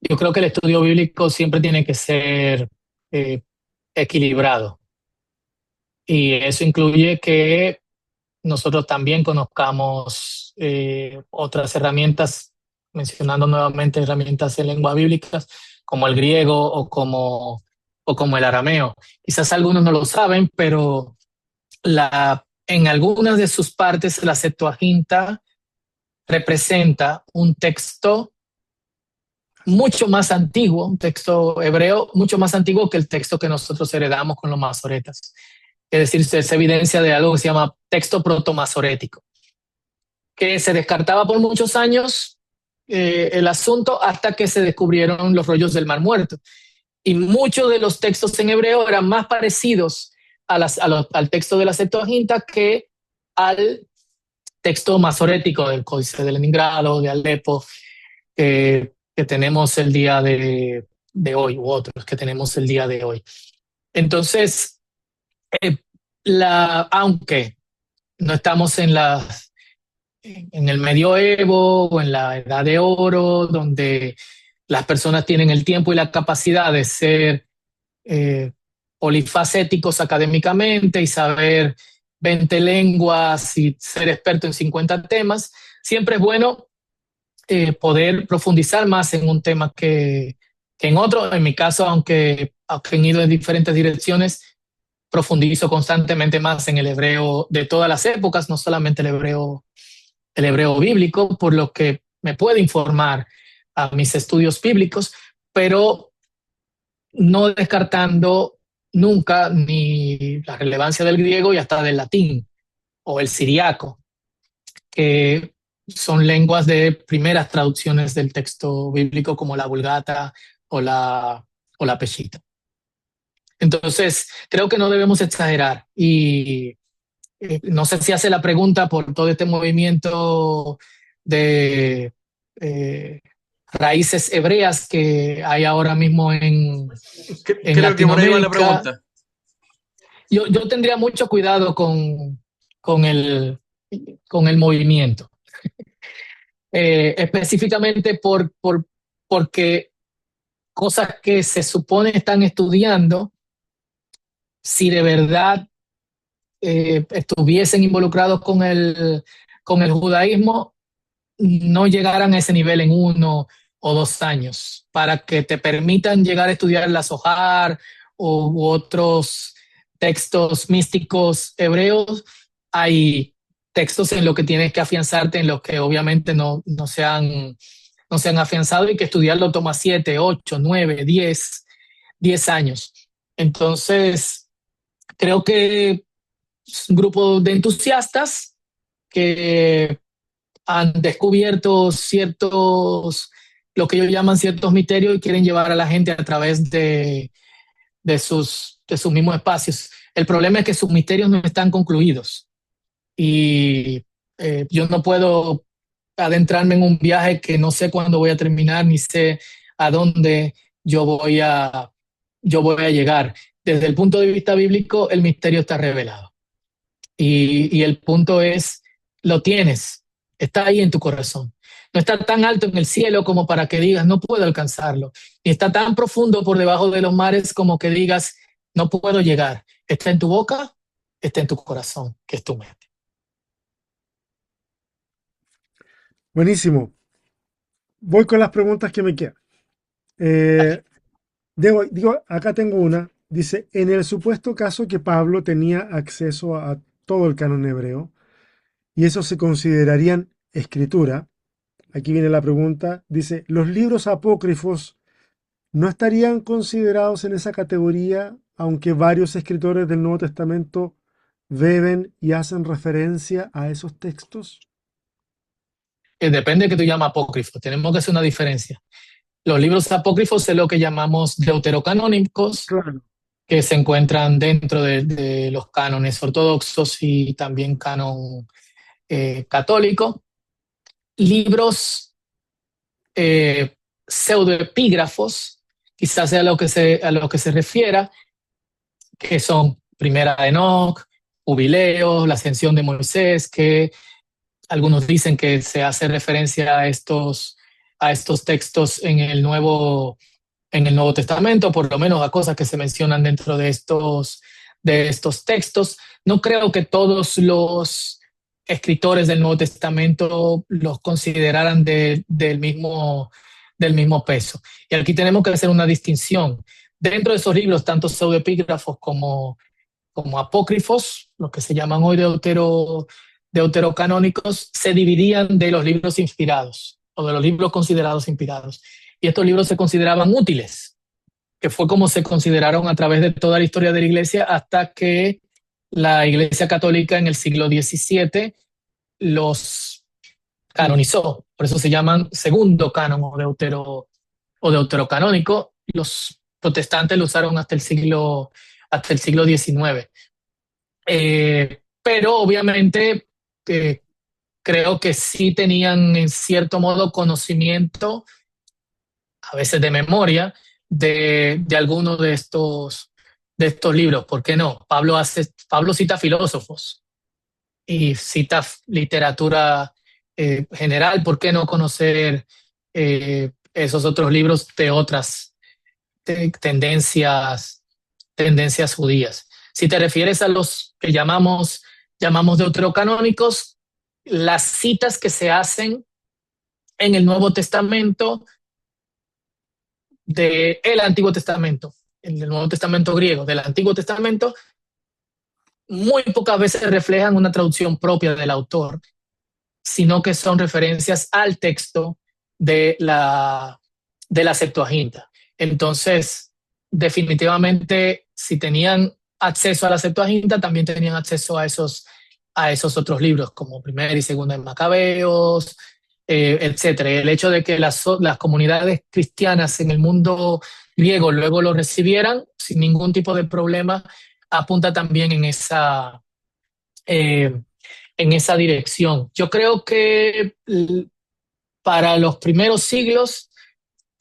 Yo creo que el estudio bíblico siempre tiene que ser eh, equilibrado, y eso incluye que nosotros también conozcamos otras herramientas, mencionando nuevamente herramientas en lengua bíblicas, como el griego o como el arameo. Quizás algunos no lo saben, pero en algunas de sus partes la Septuaginta representa un texto mucho más antiguo, un texto hebreo mucho más antiguo que el texto que nosotros heredamos con los masoretas. Es decir, es evidencia de algo que se llama texto protomasorético, que se descartaba por muchos años el asunto, hasta que se descubrieron los rollos del Mar Muerto. Y muchos de los textos en hebreo eran más parecidos al texto de la Septuaginta que al texto masorético del Códice de Leningrado, de Alepo, que tenemos el día de hoy, u otros que tenemos el día de hoy. Entonces, aunque no estamos en el medioevo o en la edad de oro, donde las personas tienen el tiempo y la capacidad de ser polifacéticos académicamente y saber 20 lenguas y ser experto en 50 temas, siempre es bueno poder profundizar más en un tema que en otro. En mi caso, aunque he ido en diferentes direcciones, profundizo constantemente más en el hebreo de todas las épocas, no solamente el hebreo bíblico, por lo que me puede informar a mis estudios bíblicos, pero no descartando nunca ni la relevancia del griego y hasta del latín o el siriaco, que son lenguas de primeras traducciones del texto bíblico como la Vulgata o la Peshitta. Entonces, creo que no debemos exagerar y no sé si hace la pregunta por todo este movimiento de raíces hebreas que hay ahora mismo en Creo que por ahí va la Latinoamérica. pregunta. Yo tendría mucho cuidado con el, con el movimiento, específicamente porque cosas que se supone están estudiando, si de verdad estuviesen involucrados con el judaísmo, no llegaran a ese nivel en 1 o 2 años, para que te permitan llegar a estudiar la Zohar u otros textos místicos hebreos. Hay textos en los que tienes que afianzarte, en los que obviamente no se han afianzado y que estudiarlo toma 7, 8, 9, 10 años. Entonces, creo que es un grupo de entusiastas que han descubierto lo que ellos llaman ciertos misterios y quieren llevar a la gente a través de sus mismos espacios. El problema es que sus misterios no están concluidos y yo no puedo adentrarme en un viaje que no sé cuándo voy a terminar ni sé a dónde yo voy a, yo voy a llegar. Desde el punto de vista bíblico, el misterio está revelado. Y el punto es, lo tienes, está ahí en tu corazón. No está tan alto en el cielo como para que digas, no puedo alcanzarlo. Ni está tan profundo por debajo de los mares como que digas, no puedo llegar. Está en tu boca, está en tu corazón, que es tu mente. Buenísimo. Voy con las preguntas que me quedan. Acá tengo una. Dice, en el supuesto caso que Pablo tenía acceso a todo el canon hebreo, y eso se considerarían escritura, aquí viene la pregunta, dice, ¿los libros apócrifos no estarían considerados en esa categoría, aunque varios escritores del Nuevo Testamento beben y hacen referencia a esos textos? Depende de qué tú llamas apócrifo. Tenemos que hacer una diferencia. Los libros apócrifos es lo que llamamos deuterocanónicos, Claro. que se encuentran dentro de los cánones ortodoxos y también canon católico. Libros pseudoepígrafos, quizás sea a lo que se refiera, que son Primera de Enoc, Jubileos, la Ascensión de Moisés, que algunos dicen que se hace referencia a estos textos en el Nuevo Testamento, por lo menos a cosas que se mencionan dentro de estos textos. No creo que todos los escritores del Nuevo Testamento los consideraran del mismo peso. Y aquí tenemos que hacer una distinción. Dentro de esos libros, tanto pseudoepígrafos como apócrifos, los que se llaman hoy deuterocanónicos, se dividían de los libros inspirados o de los libros considerados inspirados. Y estos libros se consideraban útiles, que fue como se consideraron a través de toda la historia de la Iglesia hasta que la Iglesia Católica en el siglo XVII los canonizó. Por eso se llaman segundo canon o deuterocanónico. Los protestantes lo usaron hasta el siglo XIX. Pero obviamente creo que sí tenían en cierto modo conocimiento, a veces de memoria, de algunos de estos libros. ¿Por qué no? Pablo cita filósofos y cita literatura general. ¿Por qué no conocer esos otros libros de otras tendencias judías? Si te refieres a los que llamamos deuterocanónicos, las citas que se hacen en el Nuevo Testamento del Antiguo Testamento, en el Nuevo Testamento griego, del Antiguo Testamento, muy pocas veces reflejan una traducción propia del autor, sino que son referencias al texto de la Septuaginta. Entonces, definitivamente, si tenían acceso a la Septuaginta, también tenían acceso a esos otros libros, como Primera y Segunda de Macabeos, etcétera. El hecho de que las comunidades cristianas en el mundo griego luego lo recibieran sin ningún tipo de problema, apunta también en esa dirección. Yo creo que para los primeros siglos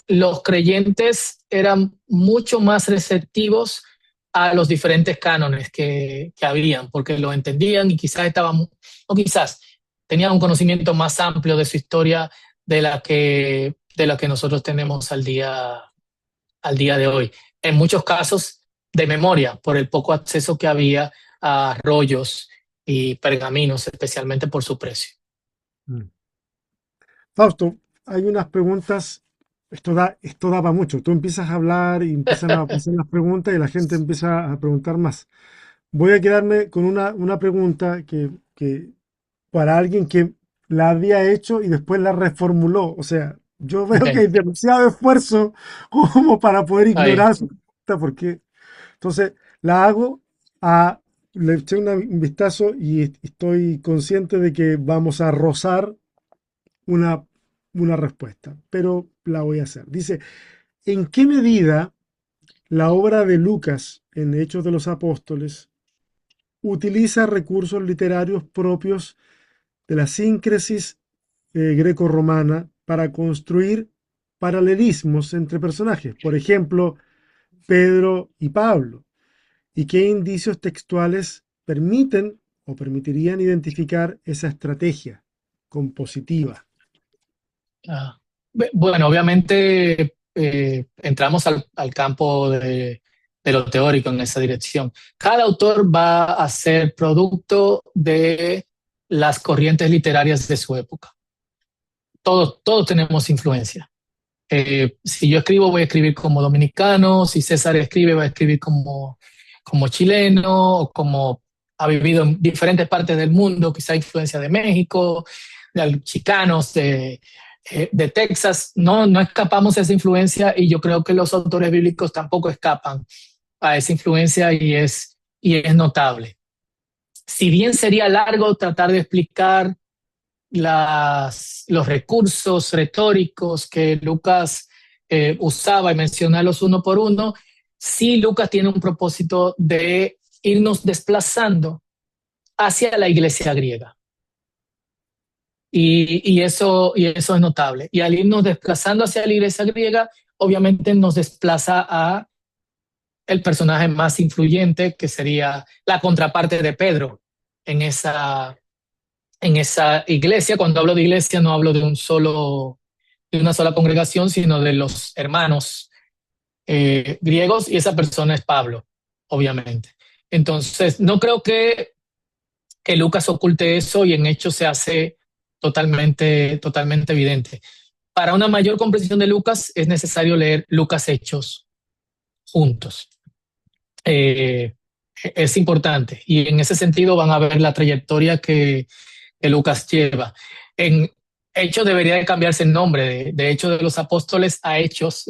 los creyentes eran mucho más receptivos a los diferentes cánones que habían, porque lo entendían y quizás estaban, o quizás tenían un conocimiento más amplio de su historia de la que nosotros tenemos al día de hoy. En muchos casos de memoria, por el poco acceso que había a rollos y pergaminos, especialmente por su precio. Fausto, hay unas preguntas, esto da para mucho. Tú empiezas a hablar y empiezan a hacer las preguntas y la gente empieza a preguntar más. Voy a quedarme con una pregunta que para alguien que la había hecho y después la reformuló. O sea, yo veo que Okay. hay demasiado esfuerzo como para poder Ahí. ignorar su pregunta, porque entonces la hago, a, le eché un vistazo y estoy consciente de que vamos a rozar una, una respuesta, pero la voy a hacer. Dice, ¿en qué medida la obra de Lucas en Hechos de los Apóstoles utiliza recursos literarios propios de la síncresis greco-romana para construir paralelismos entre personajes? Por ejemplo, Pedro y Pablo. ¿Y qué indicios textuales permiten o permitirían identificar esa estrategia compositiva? Ah, bueno, obviamente entramos al campo de lo teórico en esa dirección. Cada autor va a ser producto de las corrientes literarias de su época. Todos tenemos influencia. Si yo escribo, voy a escribir como dominicano; si César escribe, va a escribir como chileno, o como ha vivido en diferentes partes del mundo, quizá influencia de México, de chicanos, de Texas. No escapamos a esa influencia, y yo creo que los autores bíblicos tampoco escapan a esa influencia, y es notable. Si bien sería largo tratar de explicar los recursos retóricos que Lucas usaba y mencionarlos uno por uno, sí, Lucas tiene un propósito de irnos desplazando hacia la iglesia griega. Y eso es notable. Y al irnos desplazando hacia la iglesia griega, obviamente nos desplaza a el personaje más influyente, que sería la contraparte de Pedro en esa iglesia. Cuando hablo de iglesia, no hablo de una sola congregación, sino de los hermanos griegos, y esa persona es Pablo, obviamente. Entonces, no creo que Lucas oculte eso, y en Hechos se hace totalmente evidente. Para una mayor comprensión de Lucas es necesario leer Lucas Hechos juntos. Es importante, y en ese sentido van a ver la trayectoria que Lucas lleva. En Hechos debería de cambiarse el nombre de Hechos de los Apóstoles a Hechos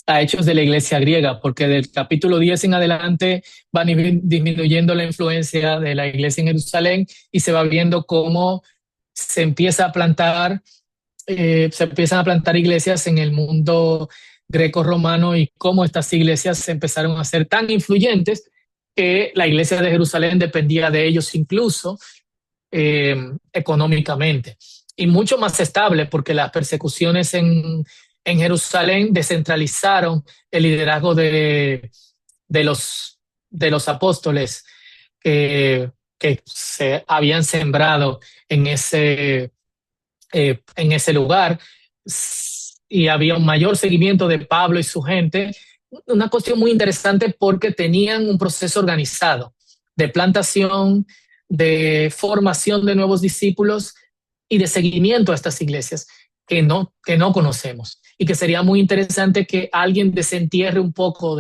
a Hechos de la Iglesia griega, porque del capítulo 10 en adelante van disminuyendo la influencia de la iglesia en Jerusalén, y se va viendo cómo se empiezan a plantar iglesias en el mundo greco-romano, y cómo estas iglesias se empezaron a ser tan influyentes que la iglesia de Jerusalén dependía de ellos, incluso económicamente, y mucho más estable, porque las persecuciones en Jerusalén descentralizaron el liderazgo de los apóstoles que se habían sembrado en ese lugar, y había un mayor seguimiento de Pablo y su gente. Una cuestión muy interesante, porque tenían un proceso organizado de plantación, de formación de nuevos discípulos y de seguimiento a estas iglesias que no conocemos, y que sería muy interesante que alguien desentierre un poco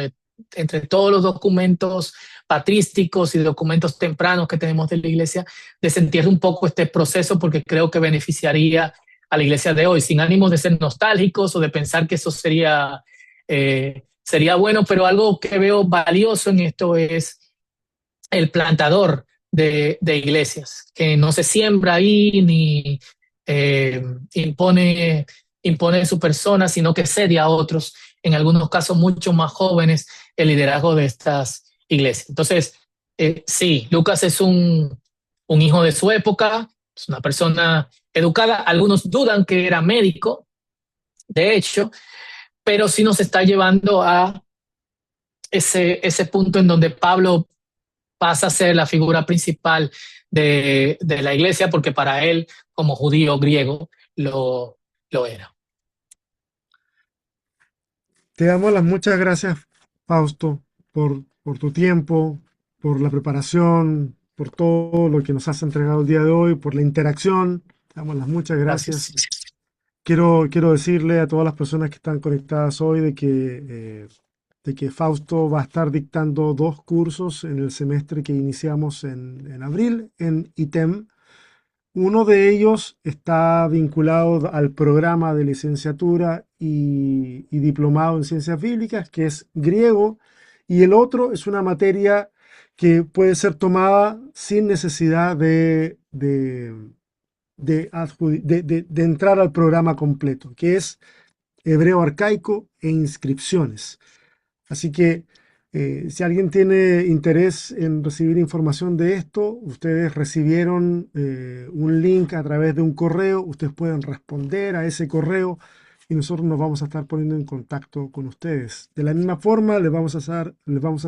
entre todos los documentos patrísticos y documentos tempranos que tenemos de la iglesia, desentierre un poco este proceso, porque creo que beneficiaría a la iglesia de hoy, sin ánimos de ser nostálgicos o de pensar que eso sería bueno, pero algo que veo valioso en esto es el plantador de iglesias, que no se siembra ahí ni impone su persona, sino que cede a otros, en algunos casos mucho más jóvenes, el liderazgo de estas iglesias. Entonces, sí, Lucas es un hijo de su época, es una persona educada. Algunos dudan que era médico, de hecho, pero sí nos está llevando a ese punto en donde Pablo pasa a ser la figura principal de la iglesia, porque para él, como judío griego, lo era. Te damos las muchas gracias, Fausto, por tu tiempo, por la preparación, por todo lo que nos has entregado el día de hoy, por la interacción. Te damos las muchas gracias. Quiero decirle a todas las personas que están conectadas hoy de que Fausto va a estar dictando 2 cursos en el semestre que iniciamos en abril en ITEM. Uno de ellos está vinculado al programa de licenciatura y diplomado en ciencias bíblicas, que es griego, y el otro es una materia que puede ser tomada sin necesidad de entrar al programa completo, que es hebreo arcaico e inscripciones. Así que si alguien tiene interés en recibir información de esto, ustedes recibieron un link a través de un correo, ustedes pueden responder a ese correo y nosotros nos vamos a estar poniendo en contacto con ustedes. De la misma forma, les vamos a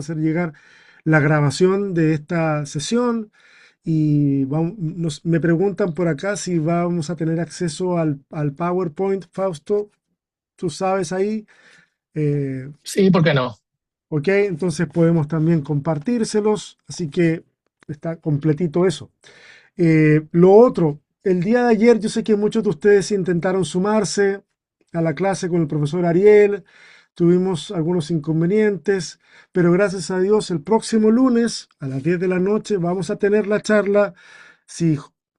hacer llegar la grabación de esta sesión y me preguntan por acá si vamos a tener acceso al PowerPoint, Fausto. Tú sabes ahí. Sí, ¿por qué no? Ok, entonces podemos también compartírselos, así que está completito eso. Lo otro, el día de ayer yo sé que muchos de ustedes intentaron sumarse a la clase con el profesor Ariel, tuvimos algunos inconvenientes, pero gracias a Dios el próximo lunes a las 10 de la noche vamos a tener la charla si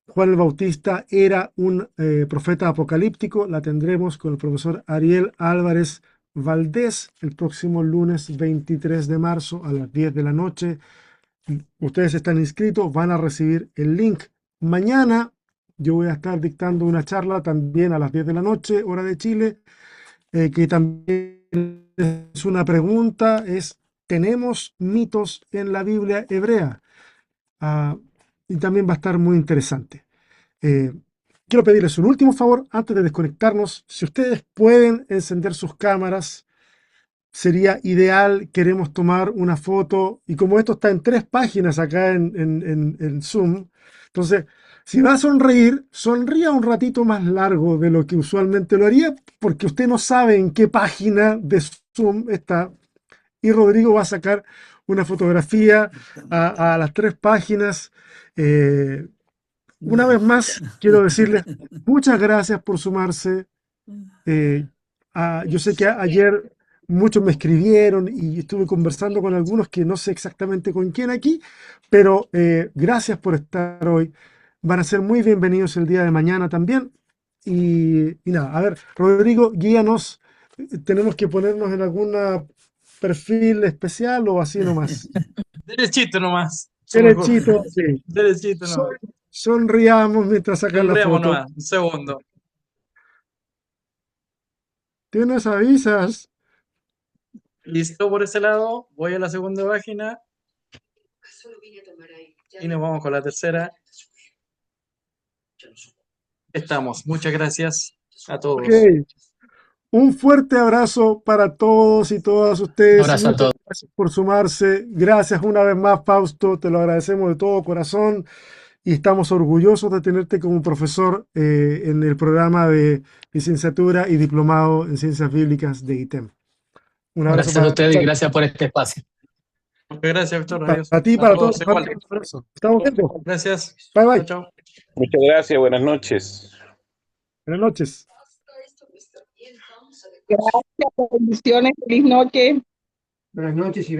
Juan el Bautista era un profeta apocalíptico. La tendremos con el profesor Ariel Álvarez Valdés el próximo lunes 23 de marzo a las 10 de la noche. Ustedes están inscritos, van a recibir el link. Mañana yo voy a estar dictando una charla también a las 10 de la noche, hora de Chile, que también es una pregunta, ¿tenemos mitos en la Biblia hebrea? Y también va a estar muy interesante. Quiero pedirles un último favor antes de desconectarnos. Si ustedes pueden encender sus cámaras, sería ideal. Queremos tomar una foto y como esto está en 3 páginas acá en Zoom, entonces si va a sonreír, sonría un ratito más largo de lo que usualmente lo haría porque usted no sabe en qué página de Zoom está y Rodrigo va a sacar una fotografía a las 3 páginas. Una vez más, quiero decirles muchas gracias por sumarse. Yo sé que ayer muchos me escribieron y estuve conversando con algunos que no sé exactamente con quién aquí, pero gracias por estar hoy. Van a ser muy bienvenidos el día de mañana también. Y nada, a ver, Rodrigo, guíanos. ¿Tenemos que ponernos en algún perfil especial o así nomás? Derechito nomás. Derechito, sí. Derechito nomás. Sonriamos mientras sacan la Sonriamos foto. nomás. Un segundo. Tienes avisas. Listo por ese lado. Voy a la segunda página. Y nos vamos con la tercera. Estamos. Muchas gracias a todos. Ok. Un fuerte abrazo para todos y todas Un ustedes. abrazo a Muchas todos. gracias por sumarse. Gracias una vez más, Fausto. Te lo agradecemos de todo corazón y estamos orgullosos de tenerte como profesor en el programa de licenciatura y diplomado en ciencias bíblicas de ITEM. Un abrazo Gracias a ustedes y gracias por este espacio. Muchas gracias, Víctor. Adiós. para ti y A para todos todos. igual. Un abrazo. Estamos viendo. Gracias. Bye bye. Chao, chao. Muchas gracias, buenas noches. Buenas noches. Gracias, bendiciones, feliz noche. Buenas noches y